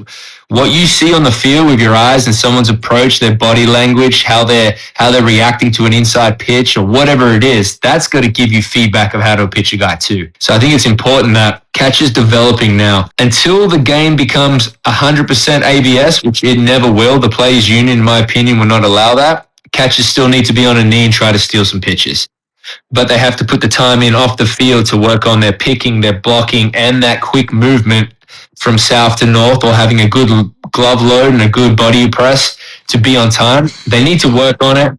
what you see on the field with your eyes and someone's approach, their body language, how they're reacting to an inside pitch or whatever it is, that's going to give you feedback of how to pitch a guy too. So I think it's important that catchers developing now, until the game becomes 100% ABS, which it never will. The Players Union, in my opinion, will not allow that. Catchers still need to be on a knee and try to steal some pitches. But they have to put the time in off the field to work on their picking, their blocking, and that quick movement from south to north, or having a good glove load and a good body press to be on time. They need to work on it,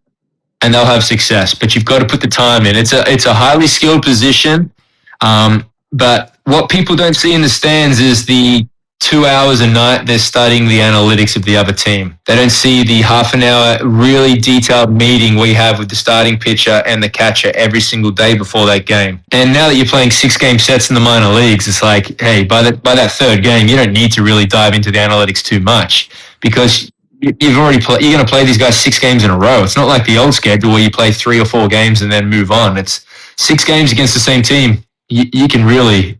and they'll have success. But you've got to put the time in. It's a highly skilled position, but what people don't see in the stands is the 2 hours a night they're studying the analytics of the other team. They don't see the half an hour really detailed meeting we have with the starting pitcher and the catcher every single day before that game. And now that you're playing 6-game sets in the minor leagues, it's like, hey, by that third game, you don't need to really dive into the analytics too much, because you're going to play these guys 6 games in a row. It's not like the old schedule where you play 3 or 4 games and then move on. It's 6 games against the same team. You can really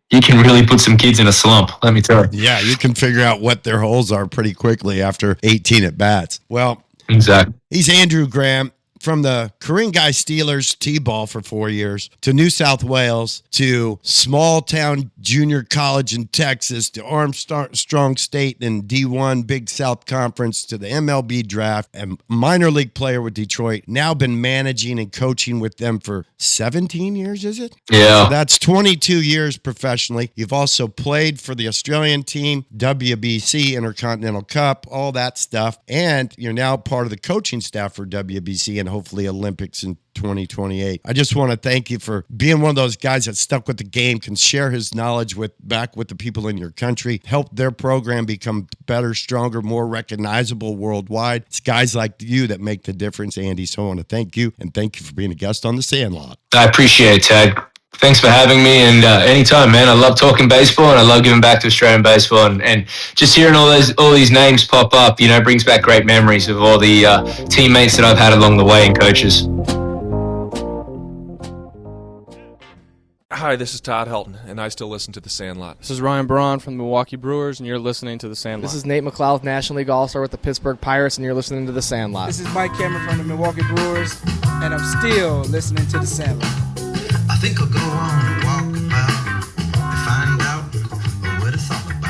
put some kids in a slump, let me tell you. Yeah, you can figure out what their holes are pretty quickly after 18 at bats. Well, exactly. He's Andrew Graham, from the Ku-ring-gai Steelers T-ball for 4 years to New South Wales to small town junior college in Texas to Armstrong State and D1 Big South Conference to the MLB draft, and minor league player with Detroit. Now been managing and coaching with them for 17 years, is it? Yeah. So that's 22 years professionally. You've also played for the Australian team, WBC, Intercontinental Cup, all that stuff. And you're now part of the coaching staff for WBC and hopefully Olympics in 2028. I just want to thank you for being one of those guys that stuck with the game, can share his knowledge back with the people in your country, help their program become better, stronger, more recognizable worldwide. It's guys like you that make the difference, Andy. So I want to thank you, and thank you for being a guest on the Sandlot. I appreciate it, Ted. Thanks for having me, and anytime, man. I love talking baseball, and I love giving back to Australian baseball, and just hearing all these names pop up, brings back great memories of all the teammates that I've had along the way and coaches. Hi, this is Todd Helton, and I still listen to The Sandlot. This is Ryan Braun from the Milwaukee Brewers, and you're listening to The Sandlot. This is Nate McLeod, National League All-Star with the Pittsburgh Pirates, and you're listening to The Sandlot. This is Mike Cameron from the Milwaukee Brewers, and I'm still listening to The Sandlot. I think I'll go on and walk about and find out what it's all about.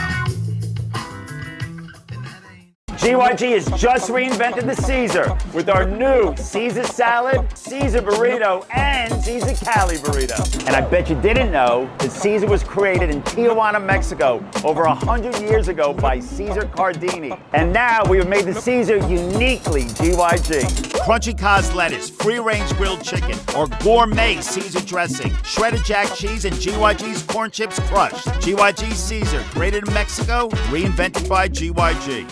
GYG has just reinvented the Caesar with our new Caesar salad, Caesar burrito, and Caesar Cali burrito. And I bet you didn't know that Caesar was created in Tijuana, Mexico over 100 years ago by Caesar Cardini. And now we have made the Caesar uniquely GYG. Crunchy cos lettuce, free-range grilled chicken, or gourmet Caesar dressing, shredded jack cheese, and GYG's corn chips crushed. GYG Caesar, created in Mexico, reinvented by GYG.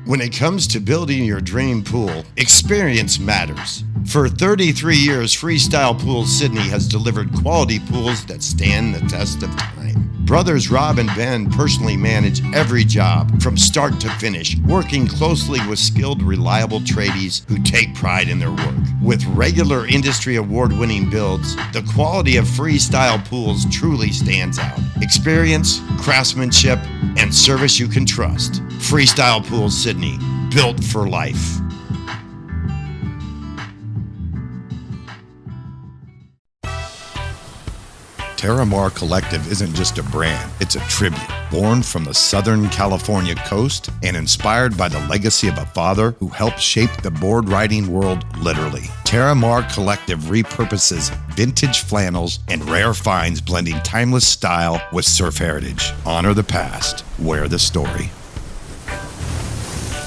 When it comes to building your dream pool, experience matters. For 33 years, Freestyle Pools Sydney has delivered quality pools that stand the test of time. Brothers Rob and Ben personally manage every job from start to finish, working closely with skilled, reliable tradies who take pride in their work. With regular industry award-winning builds, the quality of Freestyle Pools truly stands out. Experience, craftsmanship, and service you can trust. Freestyle Pools Sydney, built for life. Terramar Collective isn't just a brand, it's a tribute. Born from the Southern California coast and inspired by the legacy of a father who helped shape the board riding world literally. Terramar Collective repurposes vintage flannels and rare finds, blending timeless style with surf heritage. Honor the past, wear the story.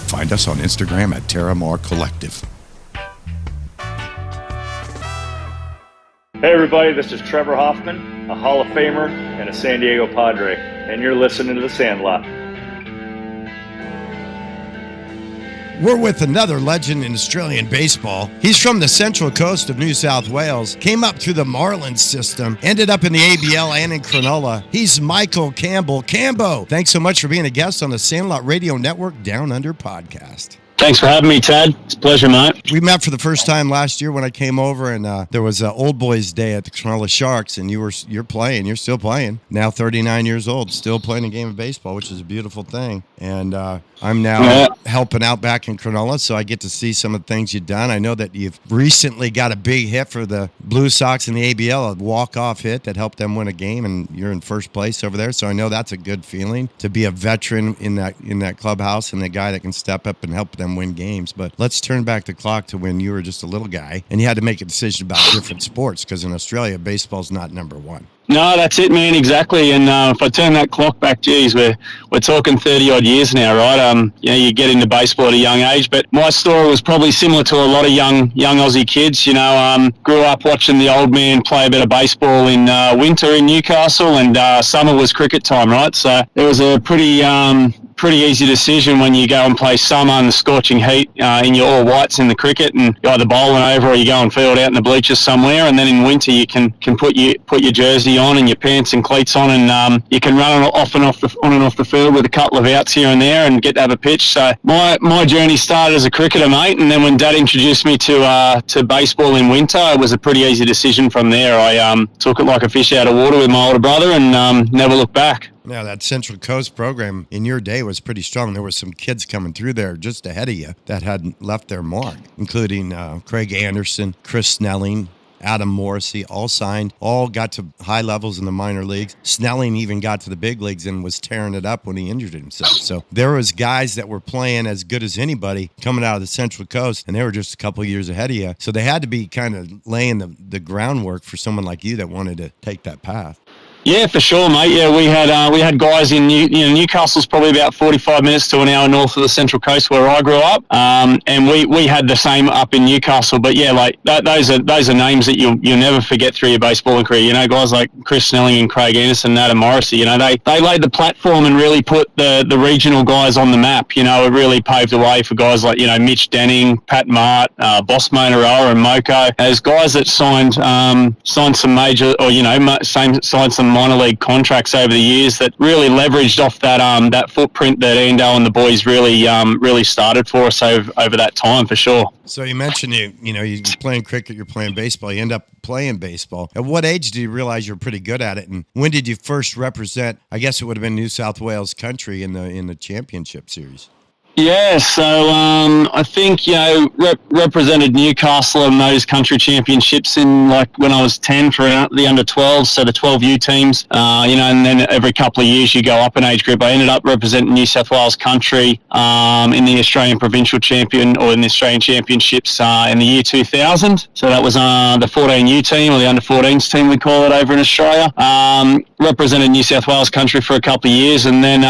Find us on Instagram at Terramar Collective. Hey everybody, this is Trevor Hoffman, a Hall of Famer and a San Diego Padre, and you're listening to The Sandlot. We're with another legend in Australian baseball. He's from the central coast of New South Wales, came up through the Marlins system, ended up in the ABL and in Cronulla. He's Michael Cambell. Cambo, thanks so much for being a guest on the Sandlot Radio Network Down Under podcast. Thanks for having me, Ted. It's a pleasure, mate. We met for the first time last year when I came over, and there was an Old Boys Day at the Cronulla Sharks, and you're still playing. Now 39 years old, still playing a game of baseball, which is a beautiful thing. And I'm now helping out back in Cronulla, so I get to see some of the things you've done. I know that you've recently got a big hit for the Blue Sox in the ABL, a walk-off hit that helped them win a game, and you're in first place over there. So I know that's a good feeling to be a veteran in that clubhouse and the guy that can step up and help them win games. But let's turn back the clock to when you were just a little guy and you had to make a decision about different sports, because in Australia, baseball's not number one. No, that's it, man, exactly. And if I turn that clock back, geez, we're talking 30-odd years now, right? You get into baseball at a young age, but my story was probably similar to a lot of young Aussie kids. Grew up watching the old man play a bit of baseball in winter in Newcastle, and summer was cricket time, right? So it was a pretty easy decision when you go and play summer in the scorching heat in your all whites in the cricket, and you're either bowling over or you go and field out in the bleachers somewhere. And then in winter you can put your jersey on and your pants and cleats on, and you can run on and off the field with a couple of outs here and there and get to have a pitch. So my journey started as a cricketer, mate, and then when Dad introduced me to baseball in winter, it was a pretty easy decision from there. I took it like a fish out of water with my older brother and never looked back. Now, that Central Coast program in your day was pretty strong. There were some kids coming through there just ahead of you that hadn't left their mark, including Craig Anderson, Chris Snelling, Adam Morrissey, all signed, all got to high levels in the minor leagues. Snelling even got to the big leagues and was tearing it up when he injured himself. So there was guys that were playing as good as anybody coming out of the Central Coast, and they were just a couple of years ahead of you. So they had to be kind of laying the groundwork for someone like you that wanted to take that path. Yeah, for sure, mate. Yeah, we had guys in Newcastle's probably about 45 minutes to an hour north of the Central Coast where I grew up, and we had the same up in Newcastle. But yeah, like those are names that you'll never forget through your baseballing career. You know, guys like Chris Snelling and Craig Anderson and Adam Morrissey. You know, they laid the platform and really put the regional guys on the map. You know, it really paved the way for guys like Mitch Denning, Pat Mart, Boss Monaroa, and Moko as guys that signed some major signed some minor league contracts over the years that really leveraged off that footprint that Andr and the boys really started for us over that time, for sure. So you mentioned you're playing cricket, you're playing baseball, you end up playing baseball. At what age did you realize you're pretty good at it, and when did you first represent, I guess it would have been New South Wales country in the championship series? Yeah, so I think, represented Newcastle in those country championships in when I was 10 for the under-12s, so the 12U teams, and then every couple of years you go up an age group. I ended up representing New South Wales country in the Australian Provincial Champion or in the Australian Championships in the year 2000. So that was the 14U team or the under-14s team we call it over in Australia. Represented New South Wales country for a couple of years, and then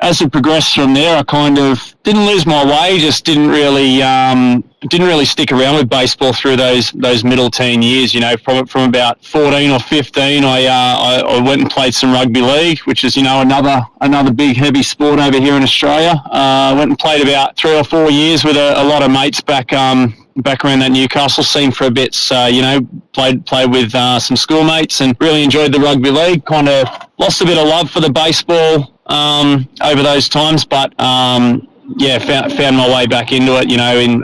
as it progressed from there, I kind of didn't lose my way, just didn't really stick around with baseball through those middle teen years. From about 14 or 15, I went and played some rugby league, which is another big heavy sport over here in Australia. Went and played about 3 or 4 years with a lot of mates back around that Newcastle scene for a bit. So, played with some schoolmates and really enjoyed the rugby league. Kind of lost a bit of love for the baseball over those times, but found my way back into it,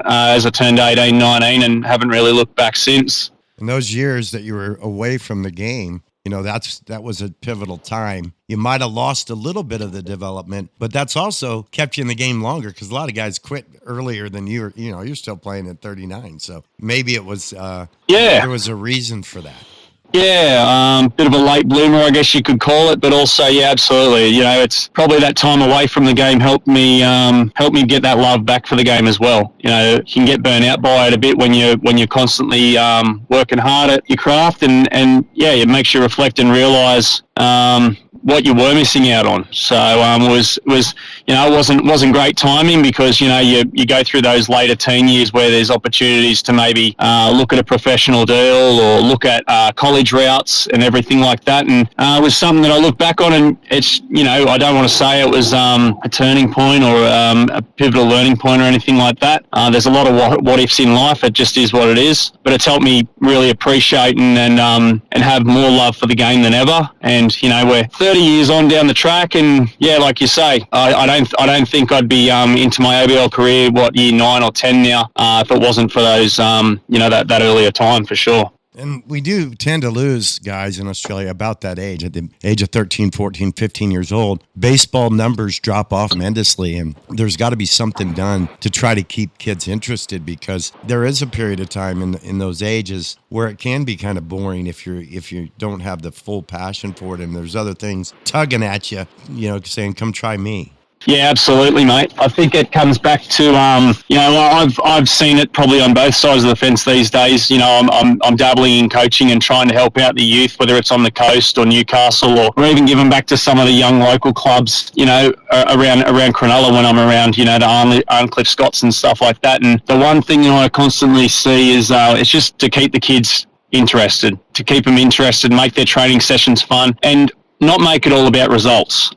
as I turned 18, 19, and haven't really looked back since. In those years that you were away from the game, that was a pivotal time. You might have lost a little bit of the development, but that's also kept you in the game longer because a lot of guys quit earlier than you were. You're still playing at 39, so maybe it was there was a reason for that. Yeah, bit of a late bloomer, I guess you could call it, but also, yeah, absolutely. It's probably that time away from the game helped me get that love back for the game as well. You can get burnt out by it a bit when you're constantly working hard at your craft, and it makes you reflect and realise what you were missing out on. So it wasn't great timing because you go through those later teen years where there's opportunities to maybe look at a professional deal or look at college routes and everything like that. And it was something that I look back on, and it's I don't want to say it was a turning point or a pivotal learning point or anything like that. There's a lot of what ifs in life. It just is what it is. But it's helped me really appreciate and have more love for the game than ever. And we're 30 years on down the track, and like you say, I don't think I'd be into my ABL career year 9 or 10 now if it wasn't for those that earlier time, for sure. And we do tend to lose guys in Australia about that age. At the age of 13, 14, 15 years old, baseball numbers drop off tremendously, and there's got to be something done to try to keep kids interested, because there is a period of time in those ages where it can be kind of boring if you don't have the full passion for it, and there's other things tugging at you, saying, come try me. Yeah, absolutely, mate. I think it comes back to, I've seen it probably on both sides of the fence these days. I'm dabbling in coaching and trying to help out the youth, whether it's on the coast or Newcastle, or even giving back to some of the young local clubs, around Cronulla when I'm around, the Arncliffe Scots and stuff like that. And the one thing that I constantly see is it's just to keep the kids interested, to keep them interested, make their training sessions fun, and not make it all about results.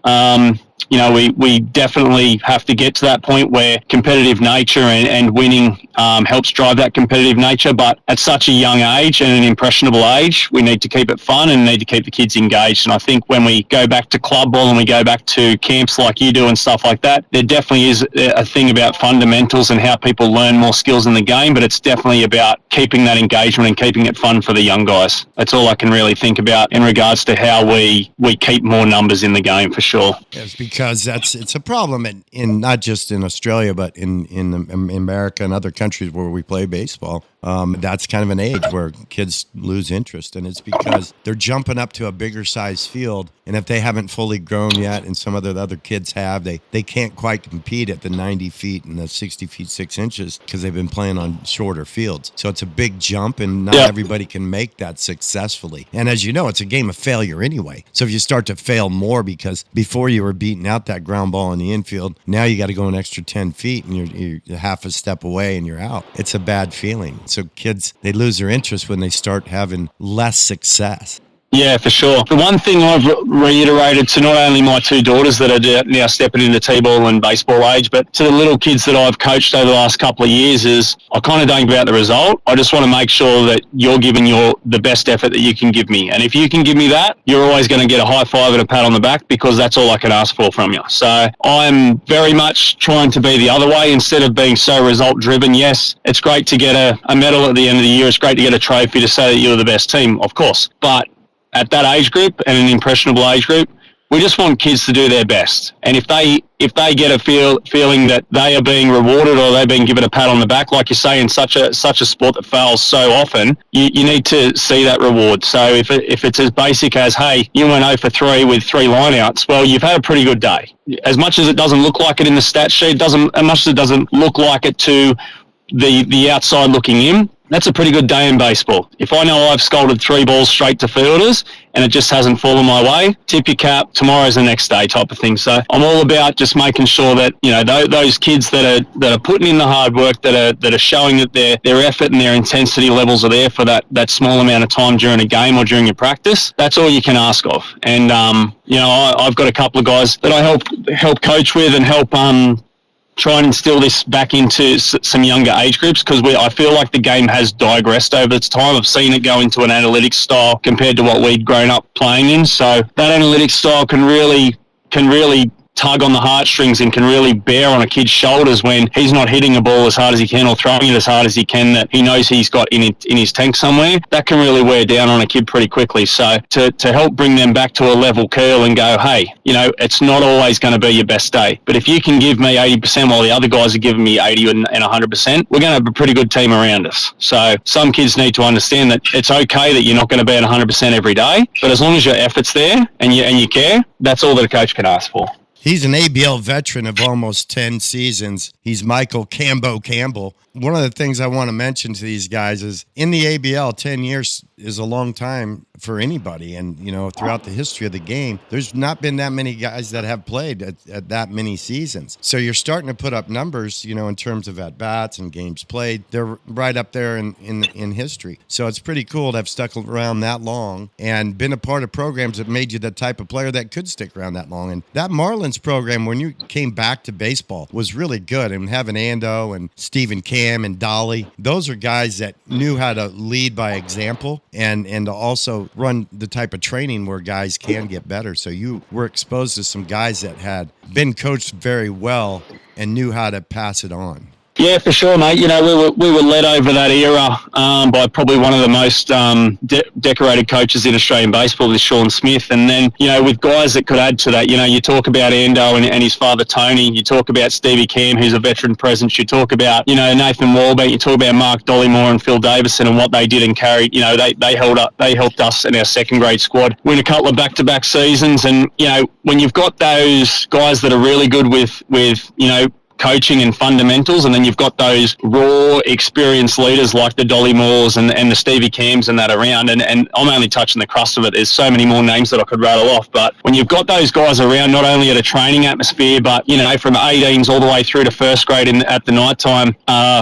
we definitely have to get to that point where competitive nature and winning helps drive that competitive nature. But at such a young age and an impressionable age, we need to keep it fun and need to keep the kids engaged. And I think when we go back to club ball and we go back to camps like you do and stuff like that, there definitely is a thing about fundamentals and how people learn more skills in the game, but it's definitely about keeping that engagement and keeping it fun for the young guys. That's all I can really think about in regards to how we keep more numbers in the game, for sure. Yes, because it's a problem in not just in Australia, but in America and other countries where we play baseball. That's kind of an age where kids lose interest, and it's because they're jumping up to a bigger size field, and if they haven't fully grown yet, and some of the other kids have, they can't quite compete at the 90 feet and the 60 feet 6 inches because they've been playing on shorter fields. So it's a big jump, and not everybody can make that successfully. And as you know, it's a game of failure anyway. So if you start to fail more because before you were beating out that ground ball in the infield, now you got to go an extra 10 feet and you're half a step away and you're out. It's a bad feeling. So kids, they lose their interest when they start having less success. Yeah, for sure. The one thing I've reiterated to not only my two daughters that are now stepping into T-ball and baseball age, but to the little kids that I've coached over the last couple of years is I kind of don't care about the result. I just want to make sure that you're giving the best effort that you can give me. And if you can give me that, you're always going to get a high five and a pat on the back because that's all I can ask for from you. So I'm very much trying to be the other way instead of being so result-driven. Yes, it's great to get a medal at the end of the year. It's great to get a trophy to say that you're the best team, of course. But at that age group and an impressionable age group, we just want kids to do their best. And if they get a feeling that they are being rewarded or they're being given a pat on the back, like you say, in such a sport that fails so often, you need to see that reward. So if it's as basic as, hey, you went 0 for 3 with 3 lineouts, well, you've had a pretty good day. As much as it doesn't look like it in the stat sheet, as much as it doesn't look like it to the outside looking in, that's a pretty good day in baseball. If I know I've scolded 3 balls straight to fielders and it just hasn't fallen my way, tip your cap, tomorrow's the next day type of thing. So I'm all about just making sure that, those kids that are putting in the hard work, that are showing that their effort and their intensity levels are there for that small amount of time during a game or during your practice, that's all you can ask of. And, I've got a couple of guys that I help coach with and help try and instill this back into some younger age groups because I feel like the game has digressed over its time. I've seen it go into an analytics style compared to what we'd grown up playing in. So that analytics style can really tug on the heartstrings and can really bear on a kid's shoulders when he's not hitting a ball as hard as he can or throwing it as hard as he can that he knows he's got in his tank somewhere. That can really wear down on a kid pretty quickly. So to help bring them back to a level curl and go, hey, it's not always going to be your best day. But if you can give me 80% while the other guys are giving me 80 and 100%, we're going to have a pretty good team around us. So some kids need to understand that it's okay that you're not going to be at 100% every day, but as long as your effort's there and you care, that's all that a coach can ask for. He's an ABL veteran of almost 10 seasons. He's Michael Cambo Campbell. One of the things I want to mention to these guys is in the ABL, 10 years is a long time for anybody. And, throughout the history of the game, there's not been that many guys that have played at that many seasons. So you're starting to put up numbers, in terms of at-bats and games played. They're right up there in history. So it's pretty cool to have stuck around that long and been a part of programs that made you the type of player that could stick around that long. And that Marlins program, when you came back to baseball, was really good. And having Andr and Stephen Cam and Dolly, those are guys that knew how to lead by example and to also run the type of training where guys can get better. So you were exposed to some guys that had been coached very well and knew how to pass it on. Yeah, for sure, mate. We were led over that era by probably one of the most decorated coaches in Australian baseball, with Sean Smith. And then, with guys that could add to that, you talk about Andr and his father, Tony. You talk about Stevie Cam, who's a veteran presence. You talk about, Nathan Walbank. You talk about Mark Dollymore and Phil Davison and what they did and carried. They helped us in our second grade squad win a couple of back-to-back seasons. And, when you've got those guys that are really good with coaching and fundamentals, and then you've got those raw, experienced leaders like the Dolly Moores and the Stevie Cams and that around, and I'm only touching the crust of it. There's so many more names that I could rattle off, but when you've got those guys around, not only at a training atmosphere, but, you know, from 18s all the way through to first grade at the night time,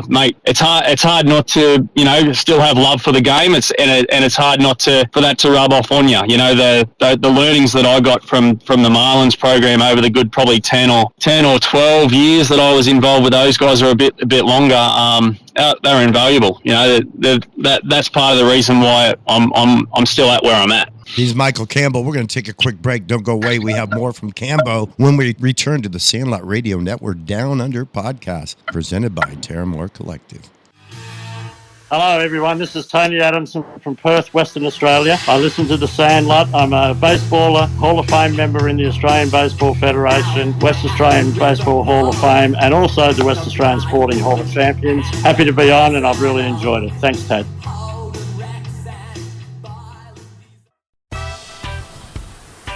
mate, it's hard not to, you know, still have love for the game. It's hard not for that to rub off on you. You know, the learnings that I got from the Marlins program over the good probably 10 or 12 years that I was involved with those guys, are a bit longer. They're invaluable. You know, that's part of the reason why I'm still at where I'm at. He's Michael Cambell. We're going to take a quick break. Don't go away. We have more from Cambo when we return to the Sandlot Radio Network Down Under podcast, presented by Terramore Collective. Hello, everyone. This is Tony Adamson from Perth, Western Australia. I listen to the Sandlot. I'm a baseballer, Hall of Fame member in the Australian Baseball Federation, West Australian Baseball Hall of Fame, and also the West Australian Sporting Hall of Champions. Happy to be on, and I've really enjoyed it. Thanks, Ted.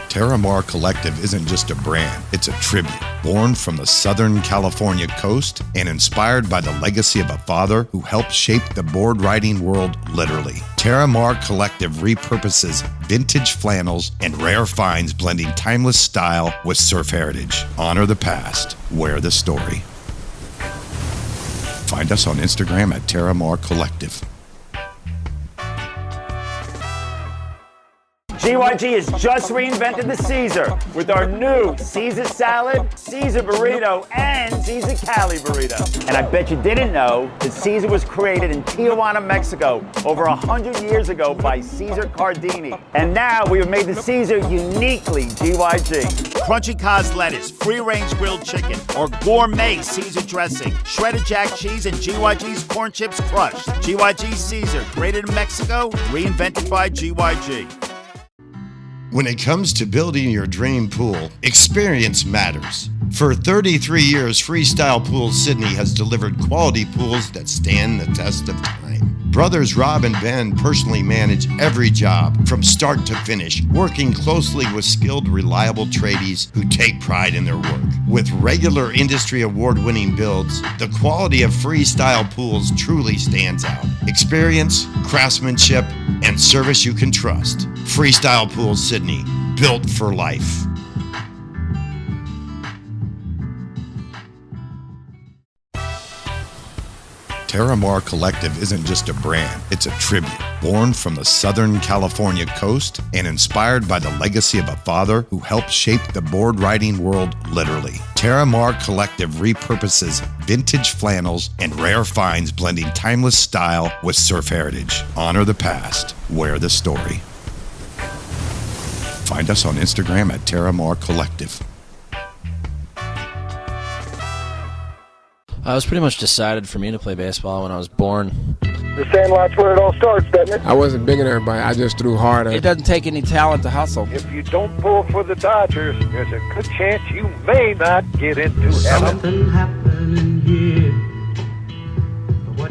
Terramore Collective isn't just a brand, it's a tribute. Born from the Southern California coast and inspired by the legacy of a father who helped shape the board riding world literally. Terramore Collective repurposes vintage flannels and rare finds, blending timeless style with surf heritage. Honor the past, wear the story. Find us on Instagram at Terramore Collective. GYG has just reinvented the Caesar with our new Caesar salad, Caesar burrito, and Caesar Cali burrito. And I bet you didn't know that Caesar was created in Tijuana, Mexico over 100 years ago by Caesar Cardini. And now we have made the Caesar uniquely GYG. Crunchy Cos lettuce, free-range grilled chicken, or gourmet Caesar dressing, shredded jack cheese, and GYG's corn chips crushed. GYG Caesar, created in Mexico, reinvented by GYG. When it comes to building your dream pool, experience matters. For 33 years, Freestyle Pools Sydney has delivered quality pools that stand the test of time. Brothers Rob and Ben personally manage every job from start to finish, working closely with skilled, reliable tradies who take pride in their work. With regular industry award-winning builds, the quality of Freestyle Pools truly stands out. Experience, craftsmanship, and service you can trust. Freestyle Pools Sydney, built for life. Terramore Collective isn't just a brand, it's a tribute. Born from the Southern California coast and inspired by the legacy of a father who helped shape the board riding world literally. Terramore Collective repurposes vintage flannels and rare finds, blending timeless style with surf heritage. Honor the past, wear the story. Find us on Instagram at Terramore Collective. It was pretty much decided for me to play baseball when I was born. The Sandlot's where it all starts, doesn't it? I wasn't bigger than everybody. I just threw harder. It doesn't take any talent to hustle. If you don't pull for the Dodgers, there's a good chance you may not get into heaven.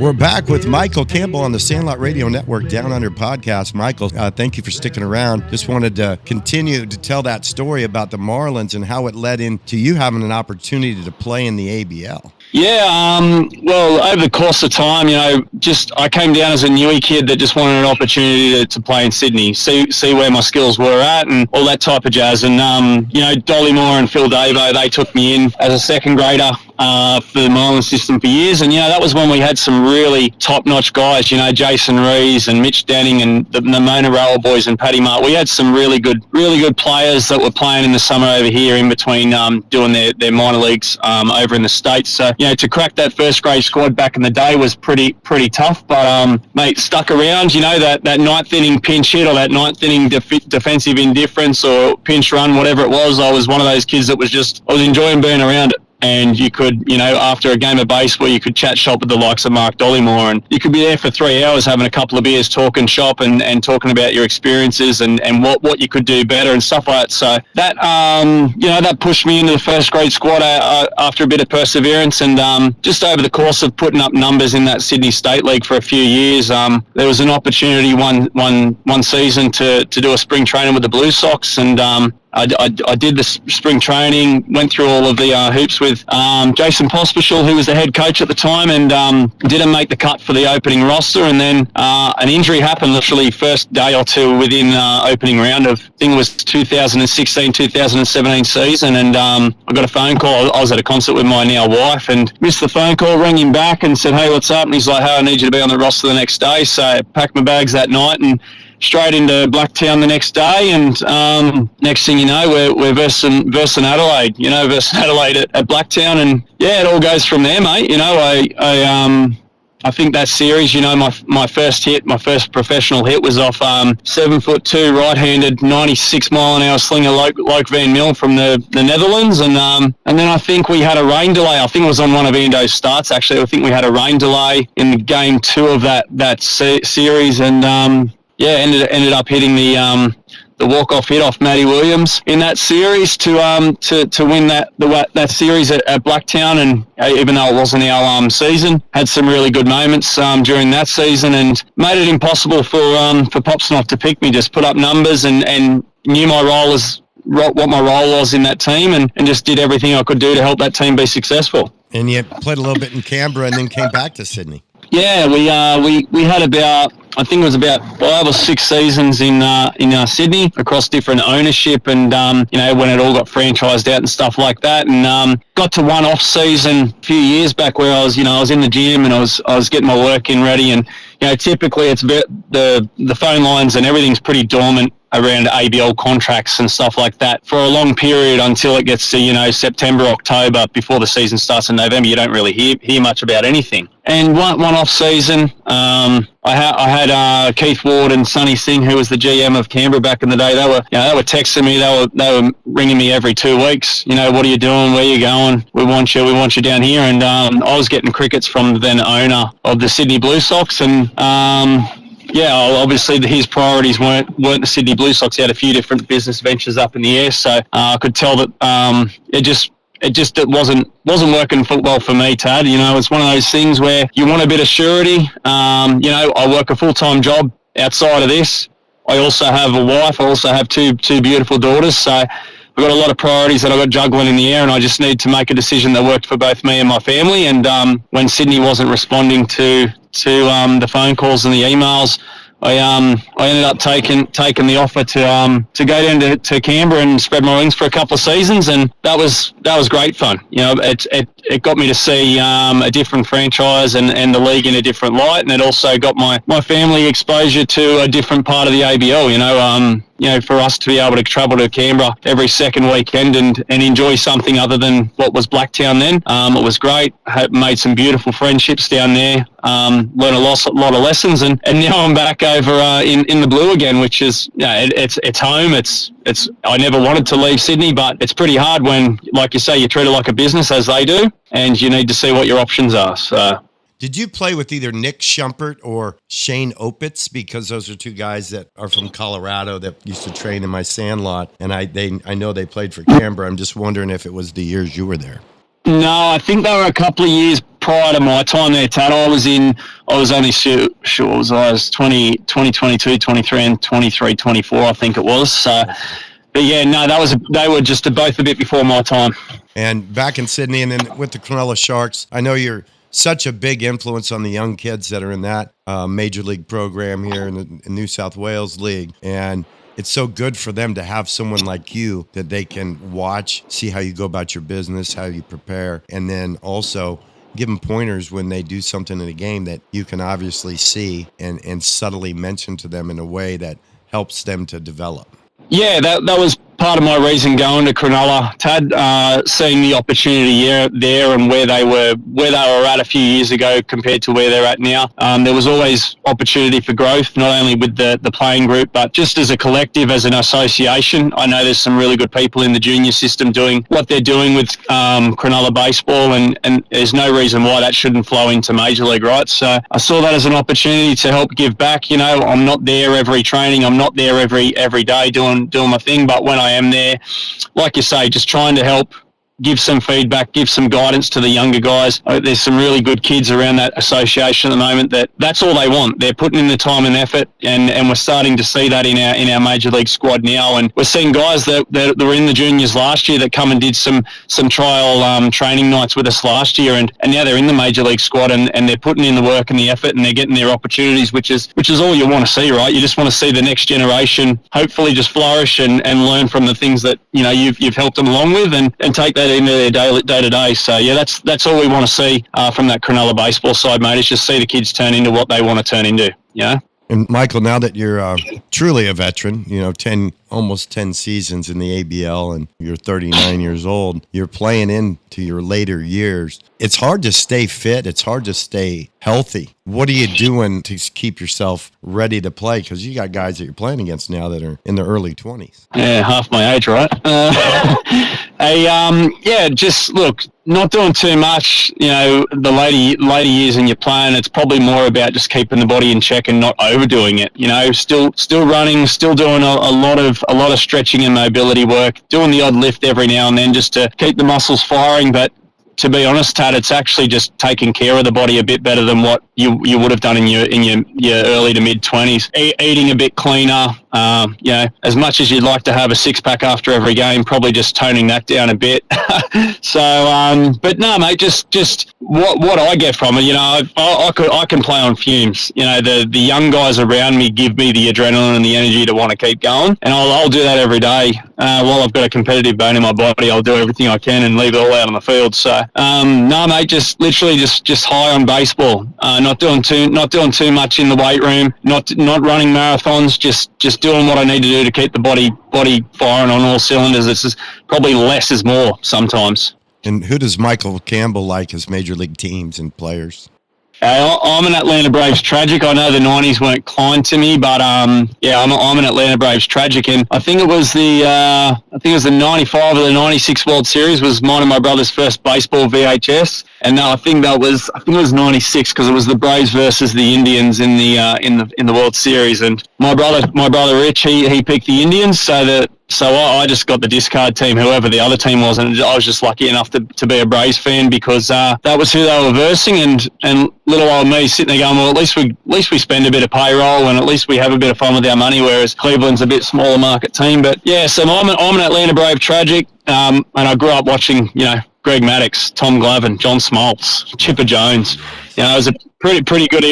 We're back with Michael Cambell on the Sandlot Radio Network Down Under podcast. Michael, thank you for sticking around. Just wanted to continue to tell that story about the Marlins and how it led into you having an opportunity to play in the ABL. Yeah, well, over the course of time, you know, I came down as a newie kid that just wanted an opportunity to play in Sydney, see where my skills were at and all that type of jazz. And, you know, Dolly Moore and Phil Davo, they took me in as a second grader for the Marlins system for years. And, you know, that was when we had some really top-notch guys, you know, Jason Rees and Mitch Denning and the Mona Rower boys and Paddy Mart. We had some really good players that were playing in the summer over here in between doing their minor leagues over in the States. So, you know, to crack that first grade squad back in the day was pretty tough. But, mate, stuck around, you know, that ninth inning pinch hit or that ninth inning defensive indifference or pinch run, whatever it was. I was one of those kids that was enjoying being around it. And you could, you know, after a game of baseball, you could chat shop with the likes of Mark Dollymore, and you could be there for 3 hours having a couple of beers, talking shop and talking about your experiences and what you could do better and stuff like that. So that, you know, that pushed me into the first grade squad after a bit of perseverance. And just over the course of putting up numbers in that Sydney State League for a few years, there was an opportunity one season to do a spring training with the Blue Sox. And I did the spring training, went through all of the hoops with Jason Pospisil, who was the head coach at the time, and didn't make the cut for the opening roster. And then an injury happened literally first day or two within opening round of, I think it was 2016-2017 season. And I got a phone call. I was at a concert with my now wife and missed the phone call, rang him back and said, "Hey, what's up?" And he's like, "Hey, I need you to be on the roster the next day." So I packed my bags that night and straight into Blacktown the next day, and next thing you know, we're versing Adelaide, versus Adelaide at Blacktown, and yeah, it all goes from there, mate. I think that series, my first professional hit was off 7'2" right-handed 96 mile an hour slinger Loke Van Mil from the Netherlands, and then I think we had a rain delay. I think it was on one of Ando's starts actually. I think we had a rain delay in game 2 of that series, and ended up hitting the walk-off hit off Matty Williams in that series to win that series at Blacktown. And even though it wasn't our season, had some really good moments during that season, and made it impossible for Pops not to pick me. Just put up numbers and knew my role as what my role was in that team, and just did everything I could do to help that team be successful. And you played a little bit in Canberra and then came back to Sydney. Yeah, we had about, I think it was about 5 or 6 seasons in Sydney across different ownership, and when it all got franchised out and stuff like that, and got to one off season a few years back where I was in the gym and I was getting my work in ready, and typically it's the phone lines and everything's pretty dormant around ABL contracts and stuff like that for a long period until it gets to September, October, before the season starts in November. You don't really hear much about anything. And one off season, I had Keith Ward and Sonny Singh, who was the GM of Canberra back in the day. They were texting me. They were ringing me every 2 weeks. What are you doing? Where are you going? We want you down here. And I was getting crickets from the then owner of the Sydney Blue Sox, and obviously his priorities weren't the Sydney Blue Sox. He had a few different business ventures up in the air, so I could tell that it wasn't working well for me, Tad. It's one of those things where you want a bit of surety. I work a full-time job outside of this. I also have a wife. I also have two beautiful daughters, so I've got a lot of priorities that I've got juggling in the air, and I just need to make a decision that worked for both me and my family. And when Sydney wasn't responding to the phone calls and the emails, I ended up taking the offer to go down to Canberra and spread my wings for a couple of seasons, and that was great fun. It got me to see a different franchise and the league in a different light, and it also got my family exposure to a different part of the ABL. For us to be able to travel to Canberra every second weekend and enjoy something other than what was Blacktown then. It was great. Made some beautiful friendships down there. Learned a lot of lessons, and now I'm back over in the blue again, which is it's home. It's I never wanted to leave Sydney, but it's pretty hard when, like you say, you treat it like a business as they do, and you need to see what your options are. So. Did you play with either Nick Schumpert or Shane Opitz? Because those are two guys that are from Colorado that used to train in my Sandlot, and I know they played for Canberra. I'm just wondering if it was the years you were there. No, I think they were a couple of years prior to my time there, Tad. I was only sure I was 2022, 23, and 23, 24, I think it was. So, but yeah, no, they were just both a bit before my time. And back in Sydney, and then with the Cronulla Sharks, I know you're such a big influence on the young kids that are in that major league program here in the New South Wales League. And it's so good for them to have someone like you that they can watch, see how you go about your business, how you prepare, and then also give them pointers when they do something in a game that you can obviously see and subtly mention to them in a way that helps them to develop. Yeah, that was part of my reason going to Cronulla, Tad, seeing the opportunity there and where they were at a few years ago compared to where they're at now. There was always opportunity for growth, not only with the playing group, but just as a collective, as an association. I know there's some really good people in the junior system doing what they're doing with Cronulla baseball, and there's no reason why that shouldn't flow into Major League, right? So I saw that as an opportunity to help give back. I'm not there every training, I'm not there every day doing my thing, but when I am there, like you say, just trying to help give some feedback, give some guidance to the younger guys. There's some really good kids around that association at the moment that's all they want. They're putting in the time and effort, and we're starting to see that in our major league squad now. And we're seeing guys that were in the juniors last year that come and did some trial training nights with us last year, and now they're in the major league squad, and they're putting in the work and the effort, and they're getting their opportunities, which is all you want to see, right? You just want to see the next generation hopefully just flourish and learn from the things that you've helped them along with, and take that into their day to day. So yeah, that's all we want to see from that Cronulla baseball side, mate. Is just see the kids turn into what they want to turn into. And Michael, now that you're truly a veteran, almost 10 seasons in the ABL, and you're 39 years old, you're playing into your later years. It's hard to stay fit. It's hard to stay healthy. What are you doing to keep yourself ready to play? Because you got guys that you're playing against now that are in their early 20s. Yeah, half my age, right? Just look, not doing too much. The later years in your playing, it's probably more about just keeping the body in check and not overdoing it. Still running, still doing a lot of stretching and mobility work, doing the odd lift every now and then just to keep the muscles firing. But to be honest, Tad, it's actually just taking care of the body a bit better than what you would have done in your early to mid 20s. Eating a bit cleaner. As much as you'd like to have a six-pack after every game, probably just toning that down a bit. But no, mate, just what I get from it, I can play on fumes. The young guys around me give me the adrenaline and the energy to want to keep going, and I'll do that every day. While I've got a competitive bone in my body, I'll do everything I can and leave it all out on the field. So no, mate, just literally just high on baseball. Not doing too much in the weight room. Not running marathons. Just doing what I need to do to keep the body firing on all cylinders. It's just probably less is more sometimes. And who does Michael Campbell like as major league teams and players? I'm an Atlanta Braves tragic. I know the 90s weren't kind to me, but I'm an Atlanta Braves tragic, and I think it was the 95 or the 96 World Series was mine and my brother's first baseball VHS, and I think it was 96 because it was the Braves versus the Indians in the World Series, and my brother Rich he picked the Indians, so I just got the discard team, whoever the other team was, and I was just lucky enough to be a Braves fan because that was who they were versing, and little old me sitting there going, well, at least we spend a bit of payroll and at least we have a bit of fun with our money, whereas Cleveland's a bit smaller market team. But yeah, so I'm an Atlanta Brave tragic, and I grew up watching, Greg Maddux, Tom Glavine, John Smoltz, Chipper Jones. It was a pretty good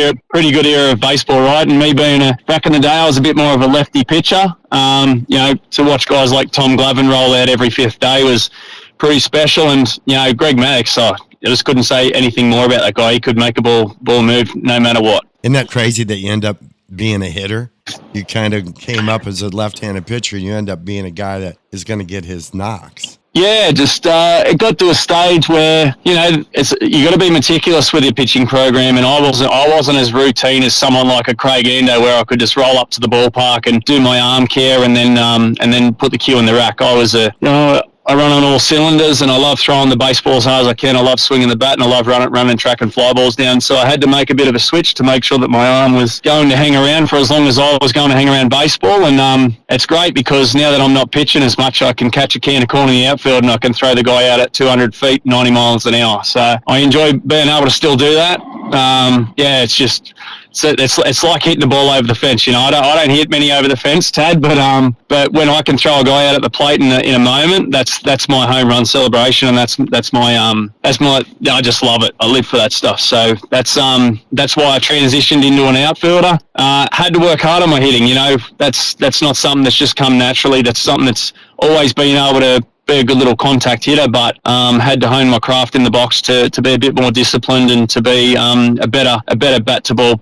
era of baseball, right? And me being back in the day, I was a bit more of a lefty pitcher. To watch guys like Tom Glavine roll out every fifth day was pretty special. And Greg Maddux, I just couldn't say anything more about that guy. He could make a ball move no matter what. Isn't that crazy that you end up being a hitter? You kind of came up as a left-handed pitcher, and you end up being a guy that is going to get his knocks. Yeah, just it got to a stage where you got to be meticulous with your pitching program, and I wasn't as routine as someone like a Craig Andr, where I could just roll up to the ballpark and do my arm care and then put the cue in the rack. I was I run on all cylinders, and I love throwing the baseball as hard as I can. I love swinging the bat, and I love running track and fly balls down. So I had to make a bit of a switch to make sure that my arm was going to hang around for as long as I was going to hang around baseball. And it's great because now that I'm not pitching as much, I can catch a can of corn in the outfield, and I can throw the guy out at 200 feet, 90 miles an hour. So I enjoy being able to still do that. It's just... So it's like hitting the ball over the fence, I don't hit many over the fence, Tad, but when I can throw a guy out at the plate in a moment, that's my home run celebration, and that's my I just love it. I live for that stuff. So that's why I transitioned into an outfielder. Had to work hard on my hitting. That's not something that's just come naturally. That's something that's always been able to be a good little contact hitter, but had to hone my craft in the box to be a bit more disciplined and to be a better bat to ball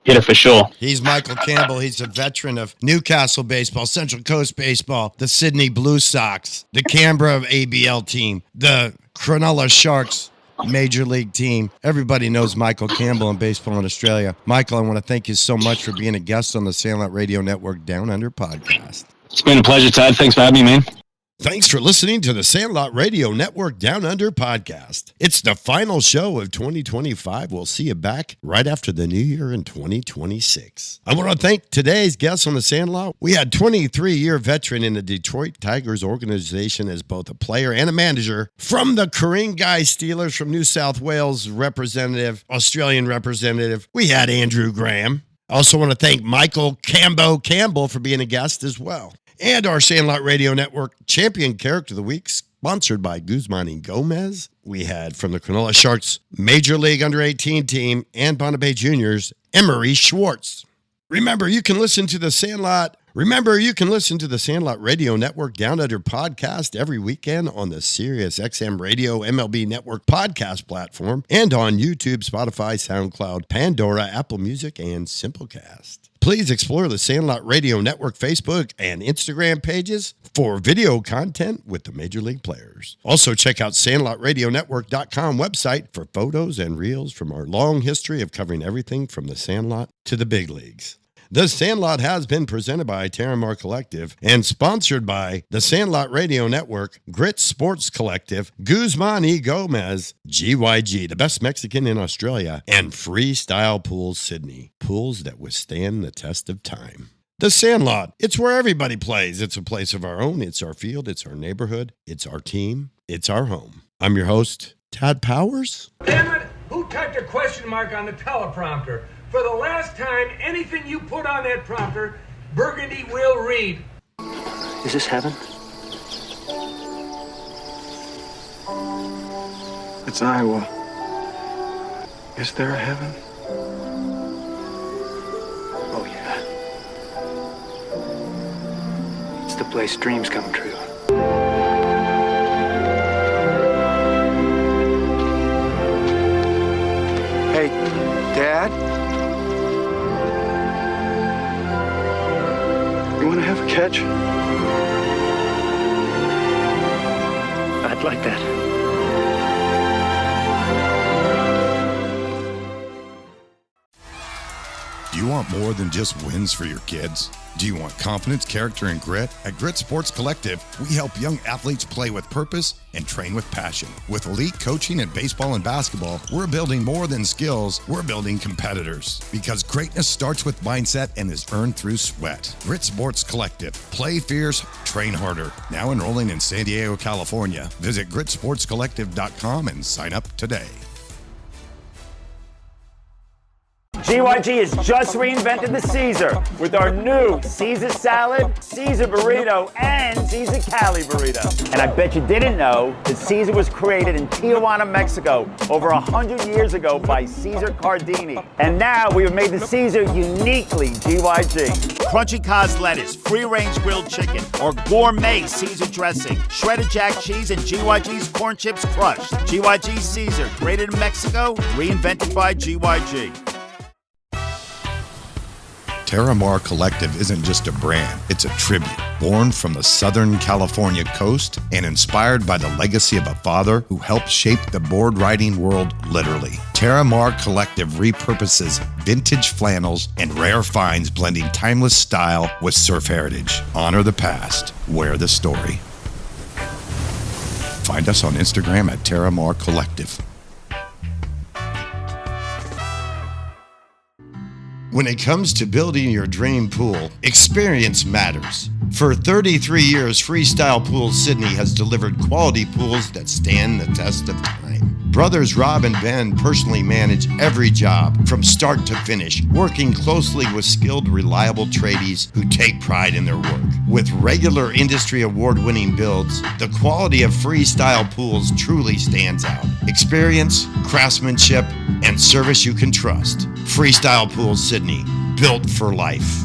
hitter for sure. He's Michael Campbell. He's a veteran of Newcastle baseball, Central Coast baseball, the Sydney Blue Sox, the Canberra ABL team, the Cronulla Sharks major league team. Everybody knows Michael Campbell in baseball in Australia. Michael, I want to thank you so much for being a guest on the Sandlot Radio Network Down Under podcast. It's been a pleasure, Tad. Thanks for having me, man. Thanks for listening to the Sandlot Radio Network Down Under podcast. It's the final show of 2025. We'll see you back right after the new year in 2026. I want to thank today's guests on the Sandlot. We had 23-year veteran in the Detroit Tigers organization as both a player and a manager. From the Ku-ring-gai Steelers from New South Wales representative, Australian representative, we had Andrew Graham. I also want to thank Michael Cambo Cambell for being a guest as well. And our Sandlot Radio Network Champion Character of the Week, sponsored by Guzman and Gomez. We had from the Cronulla Sharks Major League Under-18 team and Bonnet Bay Juniors, Emery Schwartz. Remember, you can listen to the Sandlot Radio Network Down Under podcast every weekend on the Sirius XM Radio MLB Network podcast platform and on YouTube, Spotify, SoundCloud, Pandora, Apple Music, and Simplecast. Please explore the Sandlot Radio Network Facebook and Instagram pages for video content with the Major League players. Also, check out SandlotRadioNetwork.com website for photos and reels from our long history of covering everything from the Sandlot to the big leagues. The Sandlot has been presented by Terramar Collective and sponsored by the Sandlot Radio Network, Grit Sports Collective, Guzman y Gomez, GYG, the best Mexican in Australia, and Freestyle Pools Sydney, pools that withstand the test of time. The Sandlot, it's where everybody plays. It's a place of our own. It's our field. It's our neighborhood. It's our team. It's our home. I'm your host, Todd Powers. Damn it! Who typed a question mark on the teleprompter? For the last time, anything you put on that prompter, Burgundy will read. Is this heaven? It's Iowa. Is there a heaven? Oh, yeah. It's the place dreams come true. Hey, Dad? You want to have a catch? I'd like that. Do you want more than just wins for your kids? Do you want confidence, character, and grit? At Grit Sports Collective, we help young athletes play with purpose and train with passion. With elite coaching in baseball and basketball, we're building more than skills, we're building competitors. Because greatness starts with mindset and is earned through sweat. Grit Sports Collective. Play fierce, train harder. Now enrolling in San Diego, California. Visit gritsportscollective.com and sign up today. GYG has just reinvented the Caesar with our new Caesar salad, Caesar burrito, and Caesar Cali burrito. And I bet you didn't know that Caesar was created in Tijuana, Mexico over 100 years ago by Caesar Cardini. And now we have made the Caesar uniquely GYG. Crunchy Cos lettuce, free-range grilled chicken, or gourmet Caesar dressing, shredded jack cheese, and GYG's corn chips crushed. GYG Caesar, created in Mexico, reinvented by GYG. Terramar Collective isn't just a brand, it's a tribute. Born from the Southern California coast and inspired by the legacy of a father who helped shape the board riding world literally. Terramar Collective repurposes vintage flannels and rare finds, blending timeless style with surf heritage. Honor the past, wear the story. Find us on Instagram at Terramar Collective. When it comes to building your dream pool, experience matters. For 33 years, Freestyle Pools Sydney has delivered quality pools that stand the test of time. Brothers Rob and Ben personally manage every job from start to finish, working closely with skilled, reliable tradies who take pride in their work. With regular industry award-winning builds, the quality of Freestyle Pools truly stands out. Experience, craftsmanship, and service you can trust. Freestyle Pools Sydney, built for life.